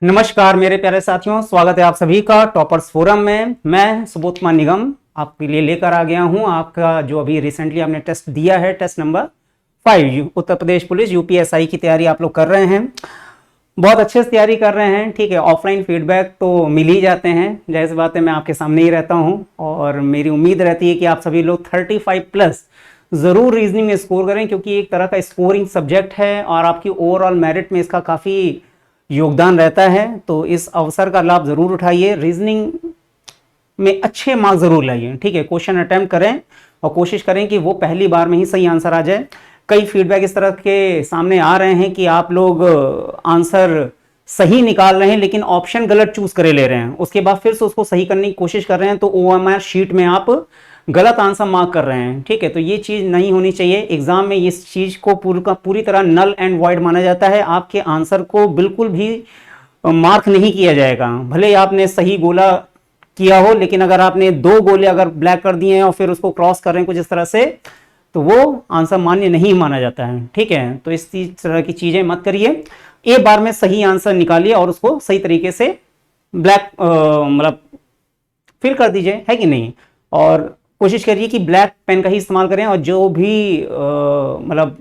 नमस्कार मेरे प्यारे साथियों, स्वागत है आप सभी का टॉपर्स फोरम में। मैं सुबोध कुमार निगम आपके लिए लेकर आ गया हूं आपका जो अभी रिसेंटली आपने टेस्ट दिया है, test number 5 Uttar Pradesh police UPSI की तैयारी आप लोग कर रहे हैं। बहुत अच्छे से तैयारी कर रहे हैं, ठीक है। ऑफलाइन फीडबैक तो मिल ही जाते हैं, जाहिर सी बात है, मैं आपके सामने ही रहता हूँ और मेरी उम्मीद रहती है कि आप सभी लोग 35+ ज़रूर रीजनिंग में स्कोर करें, क्योंकि एक तरह का स्कोरिंग सब्जेक्ट है और आपकी ओवरऑल मेरिट में इसका काफ़ी योगदान रहता है। तो इस अवसर का लाभ जरूर उठाइए, रीजनिंग में अच्छे मार्क्स जरूर लाइए, ठीक है। क्वेश्चन अटेम्प्ट करें और कोशिश करें कि वो पहली बार में ही सही आंसर आ जाए। कई फीडबैक इस तरह के सामने आ रहे हैं कि आप लोग आंसर सही निकाल रहे हैं लेकिन ऑप्शन गलत चूज करे ले रहे हैं, उसके बाद फिर से उसको सही करने की कोशिश कर रहे हैं, तो ओएमआर शीट में आप गलत आंसर मार्क कर रहे हैं, ठीक है। तो ये चीज़ नहीं होनी चाहिए। एग्जाम में इस चीज़ को पूरी तरह नल एंड वॉइड माना जाता है। आपके आंसर को बिल्कुल भी मार्क नहीं किया जाएगा, भले ही आपने सही गोला किया हो, लेकिन अगर आपने 2 गोले अगर ब्लैक कर दिए हैं और फिर उसको क्रॉस कर रहे हैं कुछ इस तरह से, तो वो आंसर मान्य नहीं माना जाता है, ठीक है। तो इस तरह की चीज़ें मत करिए, एक बार में सही आंसर निकालिए और उसको सही तरीके से ब्लैक मतलब फिल कर दीजिए, है कि नहीं। और कोशिश करिए कि ब्लैक पेन का ही इस्तेमाल करें। और जो भी मतलब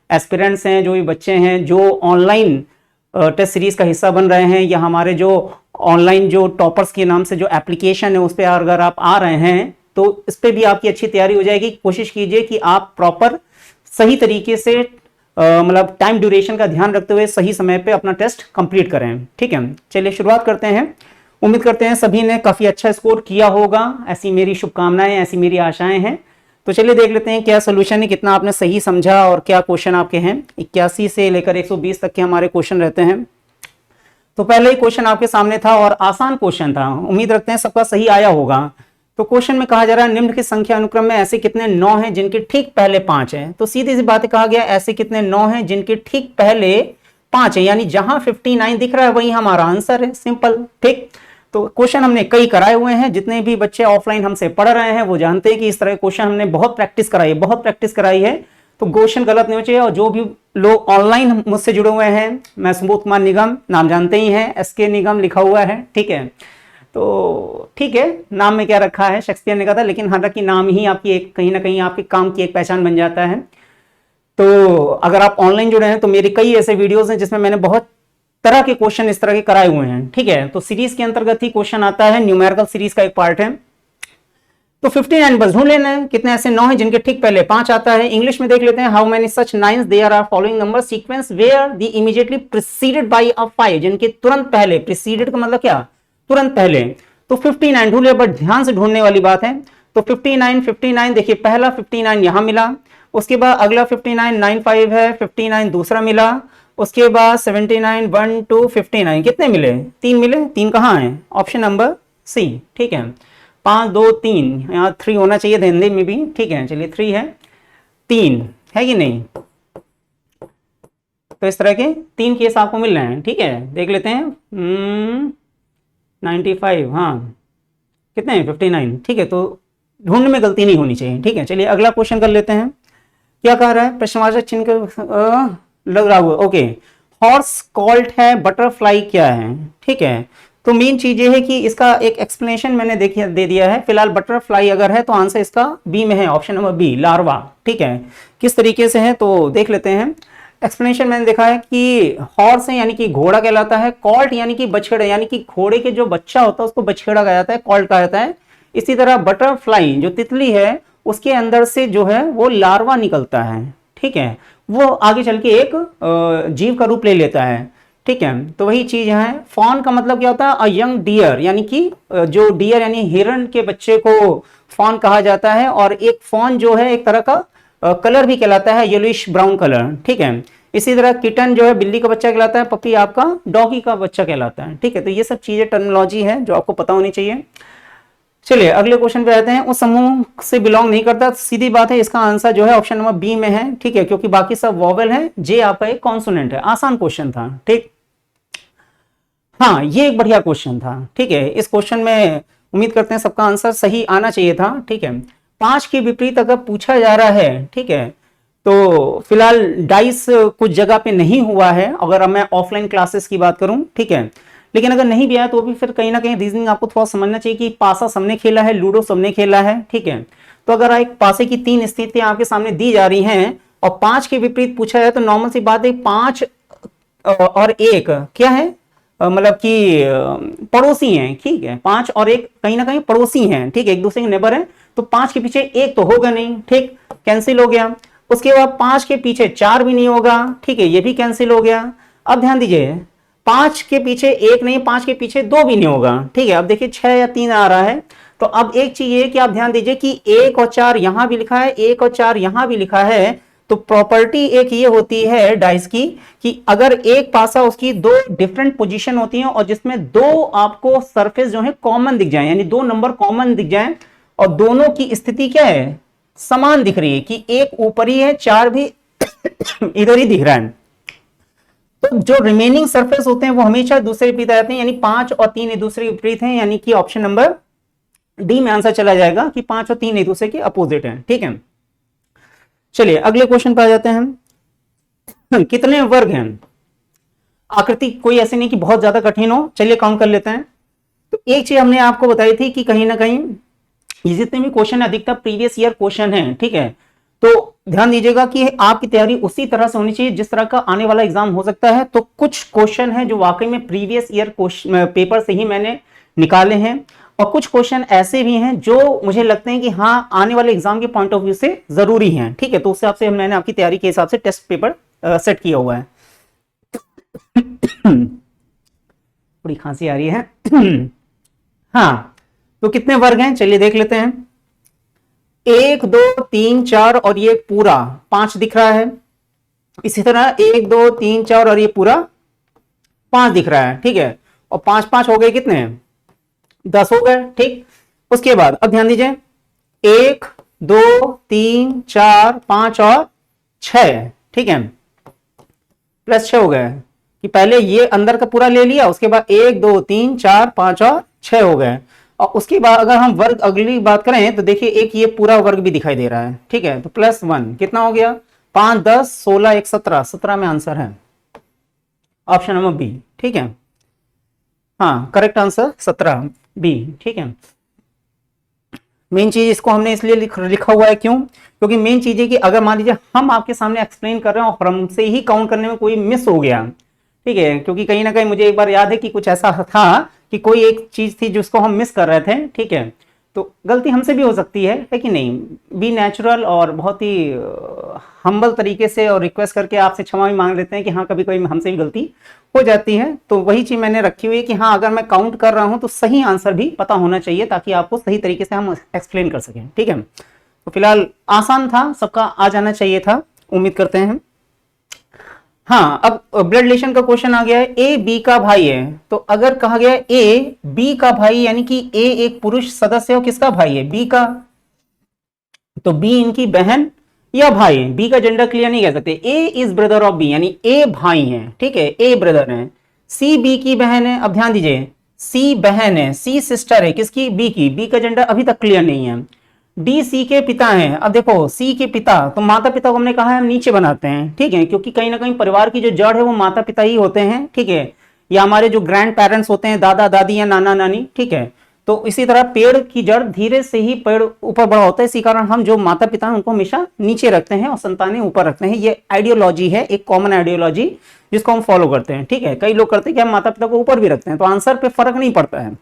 एस्पिरेंट्स हैं, जो भी बच्चे हैं जो ऑनलाइन टेस्ट सीरीज का हिस्सा बन रहे हैं, या हमारे जो ऑनलाइन जो टॉपर्स के नाम से जो एप्लीकेशन है उस पर अगर आप आ रहे हैं, तो इस पर भी आपकी अच्छी तैयारी हो जाएगी। कोशिश कीजिए कि आप प्रॉपर सही तरीके से मतलब टाइम ड्यूरेशन का ध्यान रखते हुए सही समय पे अपना टेस्ट कंप्लीट करें, ठीक है। चलिए शुरुआत करते हैं। उम्मीद करते हैं सभी ने काफ़ी अच्छा स्कोर किया होगा, ऐसी मेरी शुभकामनाएं, ऐसी मेरी आशाएं हैं। तो चलिए देख लेते हैं क्या सोल्यूशन है, कितना आपने सही समझा और क्या क्वेश्चन आपके हैं। 81 से लेकर 120 तक के हमारे क्वेश्चन रहते हैं। तो पहले ही क्वेश्चन आपके सामने था और आसान क्वेश्चन था, उम्मीद रखते हैं सबका सही आया होगा। तो क्वेश्चन में कहा जा रहा है, निम्न के संख्या अनुक्रम में ऐसे कितने 9 हैं जिनके ठीक पहले 5 हैं। तो सीधी सी बात कहा गया, ऐसे कितने 9 हैं जिनके ठीक पहले 5 है, यानी जहां 59 दिख रहा है वही हमारा आंसर है, सिंपल, ठीक। तो क्वेश्चन हमने कई कराए हुए हैं, जितने भी बच्चे ऑफलाइन हमसे पढ़ रहे हैं वो जानते हैं कि इस तरह क्वेश्चन हमने बहुत प्रैक्टिस कराई है। तो क्वेश्चन गलत नहीं हो चाहिए। और जो भी लोग ऑनलाइन मुझसे जुड़े हुए हैं, मैं सुबोध कुमार निगम, नाम जानते ही हैं, SK निगम लिखा हुआ है, ठीक है। तो ठीक है, नाम में क्या रखा है, शेक्सपियर ने कहा था, लेकिन हालांकि नाम ही आपकी एक कहीं ना कहीं आपके काम की एक पहचान बन जाता है। तो अगर आप ऑनलाइन जुड़े हैं तो मेरे कई ऐसे वीडियोस हैं जिसमें मैंने बहुत तरह के क्वेश्चन इस तरह के कराए हुए हैं, ठीक है। तो सीरीज के अंतर्गत ही क्वेश्चन आता है, न्यूमेरिकल सीरीज का एक पार्ट है। तो 59 बस ढूंढ लेना है, कितने ऐसे 9 हैं जिनके ठीक पहले 5 आता है। इंग्लिश में देख लेते हैं, how many such nines there are following number sequence where the immediately preceded by a 5, जिनके तुरंत पहले, प्रीसीडेड का मतलब क्या, तुरंत पहले। तो 59 ढूंढ लिया, बट ध्यान से ढूंढने वाली बात है। तो 59 देखिए, पहला 59 यहां मिला, उसके बाद अगला 59 95 है, 59 दूसरा मिला, उसके बाद 79 1 2 59 कितने मिले, 3 मिले। 3 कहाँ है, ऑप्शन नंबर सी, ठीक है। 5 2 3, यहाँ 3 होना चाहिए था हिंदी में भी, ठीक है। चलिए 3 है, 3 है कि नहीं। तो इस तरह के 3 केस आपको मिल रहे हैं, ठीक है। देख लेते हैं, 95, हाँ कितने हैं 59, ठीक है। तो ढूंढने में गलती नहीं होनी चाहिए, ठीक है। चलिए अगला क्वेश्चन कर लेते हैं। क्या कह रहा है, प्रश्नवाचक चिन्ह लग रहा हुआ, ओके। हॉर्स कॉल्ट है, बटरफ्लाई क्या है, ठीक है। तो मेन चीज ये है कि इसका एक एक्सप्लेनेशन मैंने दे दिया है। फिलहाल बटरफ्लाई अगर है तो आंसर इसका बी में है, ऑप्शन नंबर बी, लार्वा, ठीक है। किस तरीके से है तो देख लेते हैं। एक्सप्लेनेशन मैंने देखा है कि हॉर्स है यानी कि घोड़ा कहलाता है, कॉल्ट यानी कि बछड़ा, यानी कि घोड़े के जो बच्चा होता है उसको बछड़ा कहा जाता है, कॉल्ट कहा जाता है। इसी तरह बटरफ्लाई जो तितली है उसके अंदर से जो है वो लार्वा निकलता है, ठीक है। वो आगे चल के एक जीव का रूप ले लेता है, ठीक है। तो वही चीज है। फॉन का मतलब क्या होता है, अ यंग डियर, यानी कि जो डियर यानी हिरण के बच्चे को फॉन कहा जाता है। और एक फॉन जो है एक तरह का कलर भी कहलाता है, येलोइश ब्राउन कलर, ठीक है। इसी तरह किटन जो है बिल्ली का बच्चा कहलाता है, पपी आपका डॉगी का बच्चा कहलाता है, ठीक है। तो ये सब चीजें टर्मिनोलॉजी है जो आपको पता होनी चाहिए। चलिए अगले क्वेश्चन पे आते हैं। उस समूह से बिलोंग नहीं करता, सीधी बात है, इसका आंसर जो है ऑप्शन नंबर बी में है, ठीक है, क्योंकि बाकी सब वॉवेल है, जे आपका एक कॉन्सोनेंट है। आसान क्वेश्चन था, ठीक। हाँ ये एक बढ़िया क्वेश्चन था, ठीक है। इस क्वेश्चन में उम्मीद करते हैं सबका आंसर सही आना चाहिए था, ठीक है। 5 के विपरीत अगर पूछा जा रहा है, ठीक है, तो फिलहाल डाइस कुछ जगह पे नहीं हुआ है, अगर मैं ऑफलाइन क्लासेस की बात करूं, ठीक है। लेकिन अगर नहीं भी आया तो भी फिर कहीं ना कहीं रीजनिंग आपको थोड़ा समझना चाहिए कि पासा सबने खेला है, लूडो सबने खेला है, ठीक है। तो अगर एक पासे की 3 स्थितियां आपके सामने दी जा रही हैं और 5 के विपरीत पूछा है, तो नॉर्मल सी बात है 5 और 1 क्या है, मतलब कि पड़ोसी हैं, ठीक है। 5 और 1 कहीं ना कहीं पड़ोसी हैं, ठीक है, एक दूसरे के नेबर हैं। तो 5 के पीछे 1 तो होगा नहीं, ठीक, कैंसिल हो गया। उसके बाद 5 के पीछे 4 भी नहीं होगा, ठीक है, ये भी कैंसिल हो गया। अब ध्यान दीजिए 5 के पीछे 1 नहीं, 5 के पीछे 2 भी नहीं होगा, ठीक है। अब देखिए 6 या 3 आ रहा है। तो अब एक चीज ये कि आप ध्यान दीजिए कि 1 और 4 यहां भी लिखा है, 1 और 4 यहां भी लिखा है। तो प्रॉपर्टी एक ये होती है डाइस की कि अगर एक पासा उसकी 2 डिफरेंट पोजीशन होती हैं और जिसमें 2 आपको सरफेस जो है कॉमन दिख जाए, यानी 2 नंबर कॉमन दिख जाए और दोनों की स्थिति क्या है, समान दिख रही है कि एक ऊपर ही है, 4 भी इधर ही दिख रहा है, तो जो रिमेनिंग सरफेस होते हैं वो हमेशा दूसरे विपरीत आते हैं, यानी 5 और 3 एक दूसरे विपरीत हैं, यानी कि ऑप्शन नंबर डी में आंसर चला जाएगा कि 5 और 3 एक दूसरे के अपोजिट हैं, ठीक है। चलिए अगले क्वेश्चन पर आ जाते हैं। कितने वर्ग हैं? आकृति कोई ऐसी नहीं कि बहुत ज्यादा कठिन हो, चलिए काउंट कर लेते हैं। तो एक चीज हमने आपको बताई थी कि कहीं ना कहीं ये जितने भी क्वेश्चन अधिकतर प्रीवियस ईयर क्वेश्चन हैं, ठीक है। तो ध्यान दीजिएगा कि आपकी तैयारी उसी तरह से होनी चाहिए जिस तरह का आने वाला एग्जाम हो सकता है। तो कुछ क्वेश्चन है जो वाकई में प्रीवियस ईयर पेपर से ही मैंने निकाले हैं और कुछ क्वेश्चन ऐसे भी हैं जो मुझे लगते हैं कि हाँ आने वाले एग्जाम के पॉइंट ऑफ व्यू से जरूरी हैं, ठीक है। तो उस हिसाब से मैंने आपकी तैयारी के हिसाब से टेस्ट पेपर सेट किया हुआ है। थोड़ी खांसी आ रही है। हाँ, तो कितने वर्ग हैं चलिए देख लेते हैं। 1 2 3 4 और ये पूरा 5 दिख रहा है। इसी तरह 1 2 3 4 और ये पूरा 5 दिख रहा है, ठीक है। और 5 5 हो गए कितने, 10 हो गए, ठीक। उसके बाद अब ध्यान दीजिए 1 2 3 4 5 और 6, ठीक है, प्लस 6 हो गए कि पहले ये अंदर का पूरा ले लिया, उसके बाद 1 2 3 4 5 और 6 हो गए। और उसके बाद अगर हम वर्ग अगली बात करें तो देखिए एक ये पूरा वर्ग भी दिखाई दे रहा है, ठीक है। तो +1 कितना हो गया, 5 10 16 1 17, 17 में आंसर है ऑप्शन नंबर बी, ठीक है। हाँ करेक्ट आंसर 17 बी, ठीक है। मेन चीज इसको हमने इसलिए लिखा हुआ है क्यों, क्योंकि मेन चीज है कि अगर मान लीजिए हम आपके सामने एक्सप्लेन कर रहे हैं और हमसे ही काउंट करने में कोई मिस हो गया, ठीक है, क्योंकि कहीं ना कहीं मुझे एक बार याद है कि कुछ ऐसा था कि कोई एक चीज थी जिसको हम मिस कर रहे थे, ठीक है। तो गलती हमसे भी हो सकती है कि नहीं। बी नेचुरल और बहुत ही हम्बल तरीके से और रिक्वेस्ट करके आपसे क्षमा भी मांग लेते हैं कि हाँ कभी कभी हमसे भी गलती हो जाती है। तो वही चीज मैंने रखी हुई है कि हाँ अगर मैं काउंट कर रहा हूं तो सही आंसर भी पता होना चाहिए ताकि आपको सही तरीके से हम एक्सप्लेन कर सकें, ठीक है। तो फिलहाल आसान था, सबका आ जाना चाहिए था, उम्मीद करते हैं। हाँ अब ब्लड रिलेशन का क्वेश्चन आ गया है। ए बी का भाई है, तो अगर कहा गया ए बी का भाई यानी कि ए एक पुरुष सदस्य है, किसका भाई है, बी का, तो बी इनकी बहन या भाई, बी का जेंडर क्लियर नहीं कह सकते। ए इज ब्रदर ऑफ बी यानी ए भाई है, ठीक है, ए ब्रदर है। सी बी की बहन है, अब ध्यान दीजिए सी बहन है, सी सिस्टर है किसकी, बी की, बी का जेंडर अभी तक क्लियर नहीं है। डी सी के पिता हैं, अब देखो सी के पिता, तो माता पिता को हमने कहा है हम नीचे बनाते हैं, ठीक है, क्योंकि कहीं ना कहीं परिवार की जो जड़ है वो माता पिता ही होते हैं, ठीक है, या हमारे जो ग्रैंड पेरेंट्स होते हैं दादा दादी या नाना नानी, ठीक है। तो इसी तरह पेड़ की जड़ धीरे से ही पेड़ ऊपर बड़ा होता है, इसी कारण हम जो माता पिता हैं उनको हमेशा नीचे रखते हैं और संतानें ऊपर रखते हैं। ये आइडियोलॉजी है, एक कॉमन आइडियोलॉजी जिसको हम फॉलो करते हैं, ठीक है। कई लोग करते हैं कि हम माता पिता को ऊपर भी रखते हैं, तो आंसर पे फर्क नहीं पड़ता है,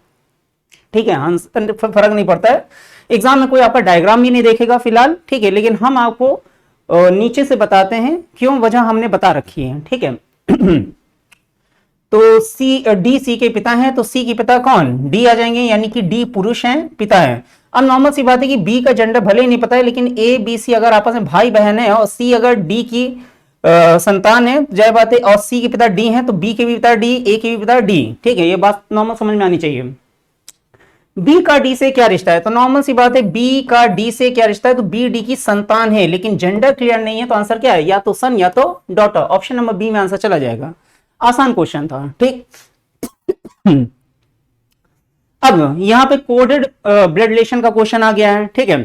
ठीक है, आंसर पे फर्क नहीं पड़ता है। एग्जाम में कोई आपका डायग्राम भी नहीं देखेगा फिलहाल, ठीक है, लेकिन हम आपको नीचे से बताते हैं क्यों, वजह हमने बता रखी है, ठीक है। तो सी डी सी के पिता हैं, तो सी के पिता कौन, डी आ जाएंगे, यानी कि डी पुरुष हैं, पिता है। अब नॉर्मल सी बात है कि बी का जेंडर भले ही नहीं पता है, लेकिन ए बी सी अगर आपस में भाई बहन है और सी अगर डी की संतान है, जय बात है, और सी के पिता डी हैं, तो बी के भी पिता डी, ए के भी पिता डी, ठीक है, ये बात नॉर्मल समझ में आनी चाहिए। बी का डी से क्या रिश्ता है, तो नॉर्मल सी बात है बी का डी से क्या रिश्ता है, तो बी डी की संतान है, लेकिन जेंडर क्लियर नहीं है, तो आंसर क्या है, या तो सन या तो डॉटर, ऑप्शन नंबर बी में आंसर चला जाएगा। आसान क्वेश्चन था, ठीक। अब यहां पे कोडेड ब्लड रिलेशन का क्वेश्चन आ गया है, ठीक है।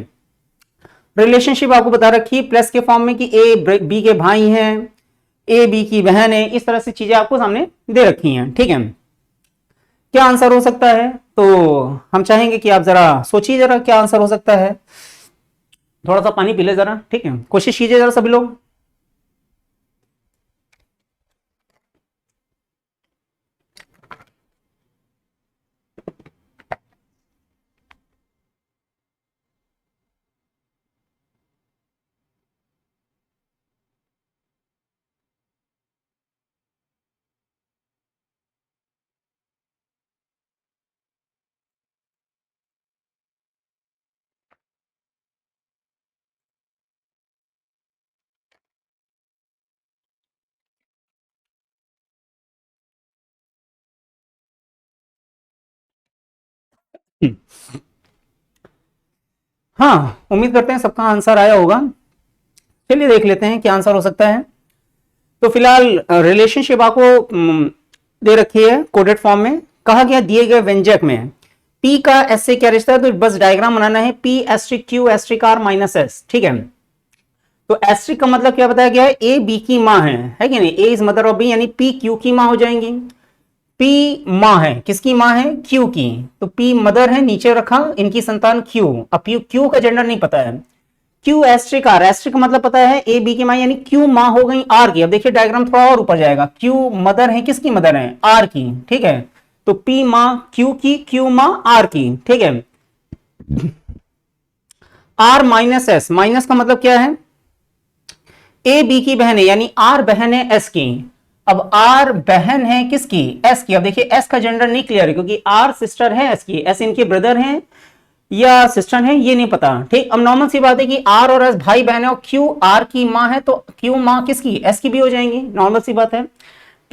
रिलेशनशिप आपको बता रखी प्लस के फॉर्म में कि ए बी के भाई हैं, ए बी की बहन है, इस तरह से चीजें आपको सामने दे रखी हैं, ठीक है। क्या आंसर हो सकता है? तो हम चाहेंगे कि आप जरा सोचिए जरा क्या आंसर हो सकता है। थोड़ा सा पानी पी ले जरा, ठीक है, कोशिश कीजिए जरा सभी लोग। हाँ, उम्मीद करते हैं सबका आंसर आया होगा। चलिए देख लेते हैं क्या आंसर हो सकता है। तो फिलहाल रिलेशनशिप आपको दे रखी है कोडेड फॉर्म में। कहा गया दिए गए व्यंजक में P का S से क्या रिश्ता है, तो बस डायग्राम बनाना है, P asterisk Q asterisk R minus S, ठीक है। तो एस्ट्रिक का मतलब क्या बताया गया है, A B की माँ है कि नहीं, A is mother of B, यानी P Q की माँ हो जाएंगी। P माँ है, किसकी माँ है, Q की, तो P मदर है, नीचे रखा इनकी संतान Q। अब Q का जेंडर नहीं पता है। Q एस्ट्रिक R, एस्ट्रिक का मतलब पता है A B की माँ, यानी Q माँ हो गई R की। अब देखिए डायग्राम थोड़ा और ऊपर जाएगा, Q मदर है, किसकी मदर है, R की, ठीक है। तो P माँ Q की, Q माँ R की, ठीक है। R माइनस S, माइनस का मतलब क्या है, ए बी की बहन है, यानी आर बहन है एस की। अब आर बहन है किसकी, एस की। अब देखिए एस का जेंडर नहीं क्लियर है, क्योंकि आर सिस्टर है एस की, एस इनके ब्रदर हैं या सिस्टर है ये नहीं पता, ठीक। अब नॉर्मल सी बात है कि आर और एस भाई बहन है, और क्यू आर की माँ है, तो क्यू माँ किसकी, एस की भी हो जाएंगी, नॉर्मल सी बात है।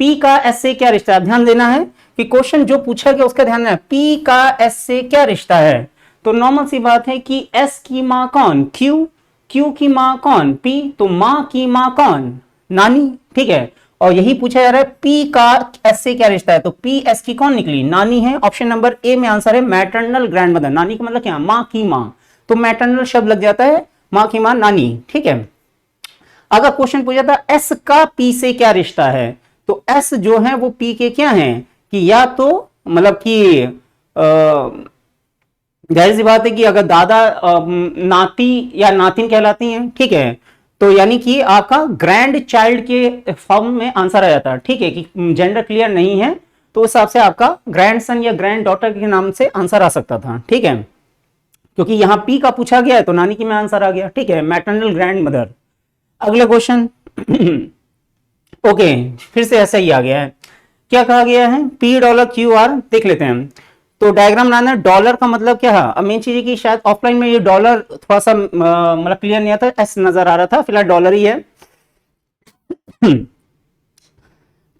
पी का एस से क्या रिश्ता है, ध्यान देना है कि क्वेश्चन जो पूछा गया उसका ध्यान देना है। पी का एस से क्या रिश्ता है, तो नॉर्मल सी बात है कि एस की माँ कौन, क्यू, क्यू की माँ कौन, पी, तो माँ की माँ कौन, नानी, ठीक है। और यही पूछा जा रहा है पी का एस से क्या रिश्ता है, तो पी एस की कौन निकली, नानी है। ऑप्शन नंबर ए में आंसर है मैटरनल ग्रैंडमदर। नानी का मतलब क्या, माँ की माँ, तो मैटरनल शब्द लग जाता है, माँ की माँ नानी, ठीक है। अगर क्वेश्चन पूछा था एस का पी से क्या रिश्ता है, तो एस जो है वो पी के क्या है, कि या तो मतलब कि जाहिर सी बात है कि अगर दादा नाती या नातिन कहलाती हैं, ठीक है, तो यानी कि आपका ग्रैंड चाइल्ड के फॉर्म में आंसर आ जाता है, ठीक है, कि जेंडर क्लियर नहीं है, तो उस हिसाब से आपका ग्रैंड सन या ग्रैंड डॉटर के नाम से आंसर आ सकता था, ठीक है। क्योंकि यहां पी का पूछा गया है तो नानी की में आंसर आ गया, ठीक है, मैटरनल ग्रैंड मदर। अगला क्वेश्चन ओके, फिर से ऐसा ही आ गया है। क्या कहा गया है, पी डॉलर क्यू आर, देख लेते हैं। तो डायग्राम बनाना है, डॉलर का मतलब क्या है, अब मेन चीज है कि शायद ऑफलाइन में ये डॉलर थोड़ा सा मतलब क्लियर नहीं आता, एस नजर आ रहा था, फिलहाल डॉलर ही है।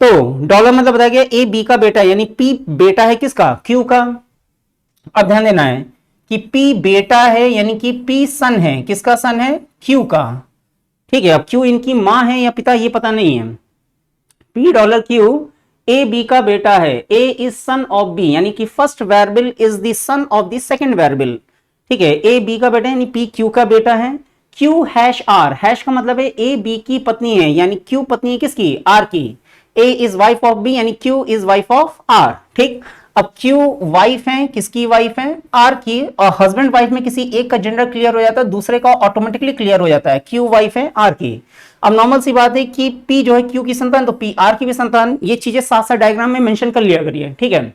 तो डॉलर मतलब बताया गया ए बी का बेटा, यानी पी बेटा है किसका, क्यू का। अब ध्यान देना है कि पी बेटा है, यानी कि पी सन है, किसका सन है, क्यू का, ठीक है। अब क्यू इनकी मां है या पिता ये पता नहीं है। P dollar Q A B का बेटा है, A is son of B, यानी कि first variable is the son of the second variable, ठीक है। ए बी का बेटा यानी पी क्यू का बेटा है। क्यू हैश आर, हैश का मतलब है ए बी की पत्नी है, यानी क्यू पत्नी है किसकी, आर की। A is wife of B, यानी Q is wife of R, ठीक। अब क्यू वाइफ है, किसकी वाइफ है, आर की। और हस्बैंड वाइफ में किसी एक का जेंडर क्लियर हो जाता है, दूसरे का ऑटोमेटिकली क्लियर हो जाता है, क्यू वाइफ है आर की। अब नॉर्मल सी बात है कि पी जो है क्यू की संतान, तो पी आर की भी संतान, ये चीजें साथ साथ डायग्राम में मेंशन कर लिया करिए, ठीक है।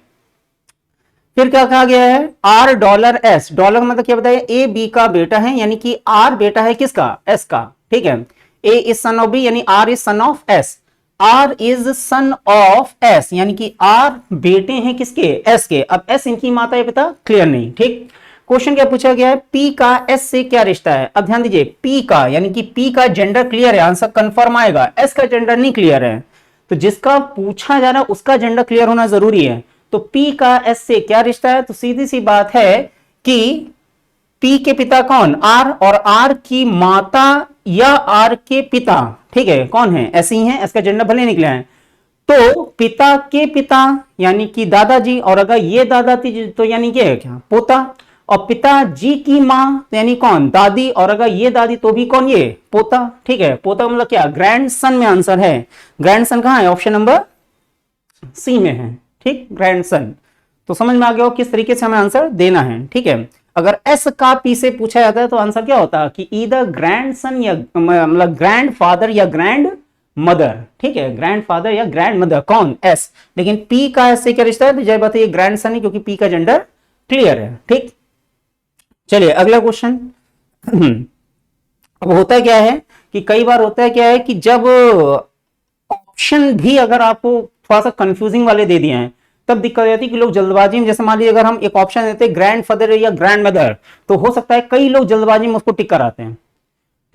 फिर क्या कहा गया है, आर डॉलर एस, डॉलर का मतलब क्या बताया, ए बी का बेटा है, यानी कि आर बेटा है किसका, एस का, ठीक है। A is son of B, यानी R is son of S. R is son of S, यानी कि आर बेटे हैं किसके, एस के। अब एस इनकी माता या पिता क्लियर नहीं, ठीक। क्वेश्चन क्या पूछा गया है, पी का एस से क्या रिश्ता है। अब ध्यान दीजिए, पी का यानी कि पी का जेंडर क्लियर है, आंसर कंफर्म आएगा, एस का जेंडर नहीं क्लियर है, तो जिसका पूछा जा रहा है उसका जेंडर क्लियर होना जरूरी है। तो पी का एस से क्या रिश्ता है, तो सीधी सी बात है कि पी के पिता कौन, आर, और आर की माता या आर के पिता, ठीक है, कौन है, ऐसे ही है, एस का जेंडर भले निकला है। तो पिता के पिता यानी कि दादाजी, और अगर ये दादा थी तो यानी क्या है, क्या पोता। और पिताजी की मां यानी कौन, दादी, और अगर ये दादी तो भी कौन, ये पोता, ठीक है। पोता मतलब क्या, ग्रैंड सन में आंसर है। ग्रैंड सन कहां है, ऑप्शन नंबर सी में है, ठीक, ग्रैंड सन। तो समझ में आ गया हो किस तरीके से हमें आंसर देना है, ठीक है। अगर एस का पी से पूछा जाता है तो आंसर क्या होता है कि ईदर ग्रैंडसन या मतलब ग्रैंड फादर या ग्रैंड मदर, ठीक है, ग्रैंड फादर या ग्रैंड मदर, कौन, एस। लेकिन पी का एस से क्या रिश्ता है, तो जय बात है ये ग्रैंडसन है क्योंकि पी का जेंडर क्लियर है, ठीक। चलिए अगला क्वेश्चन। अब होता क्या है कि कई बार होता है क्या है कि जब ऑप्शन भी अगर आपको थोड़ा सा कंफ्यूजिंग वाले दे दिए हैं तब दिक्कत आती है कि लोग जल्दबाजी में, जैसे मान लीजिए अगर हम एक ऑप्शन देते हैं ग्रैंड फादर या ग्रैंड मदर, तो हो सकता है कई लोग जल्दबाजी में उसको टिक कराते हैं,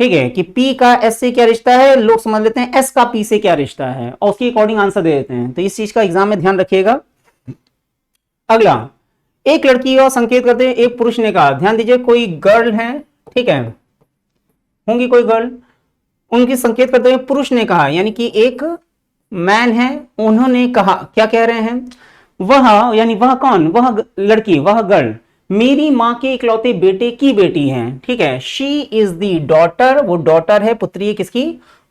ठीक है, कि पी का एस से क्या रिश्ता है, लोग समझ लेते हैं एस का पी से क्या रिश्ता है और उसके अकॉर्डिंग आंसर दे देते हैं। तो इस चीज का एग्जाम में ध्यान रखिएगा। अगला, एक लड़की और संकेत करते हैं एक पुरुष ने कहा, ध्यान दीजिए कोई गर्ल है, ठीक है, होंगी कोई गर्ल, उनकी संकेत करते हुए पुरुष ने कहा, यानी कि एक मैन है, उन्होंने कहा, क्या कह रहे हैं, वह यानी वह कौन, वह लड़की, वह गर्ल मेरी माँ के इकलौते बेटे की बेटी है, ठीक है, शी इज दी डॉटर, वो डॉटर है, पुत्री है किसकी,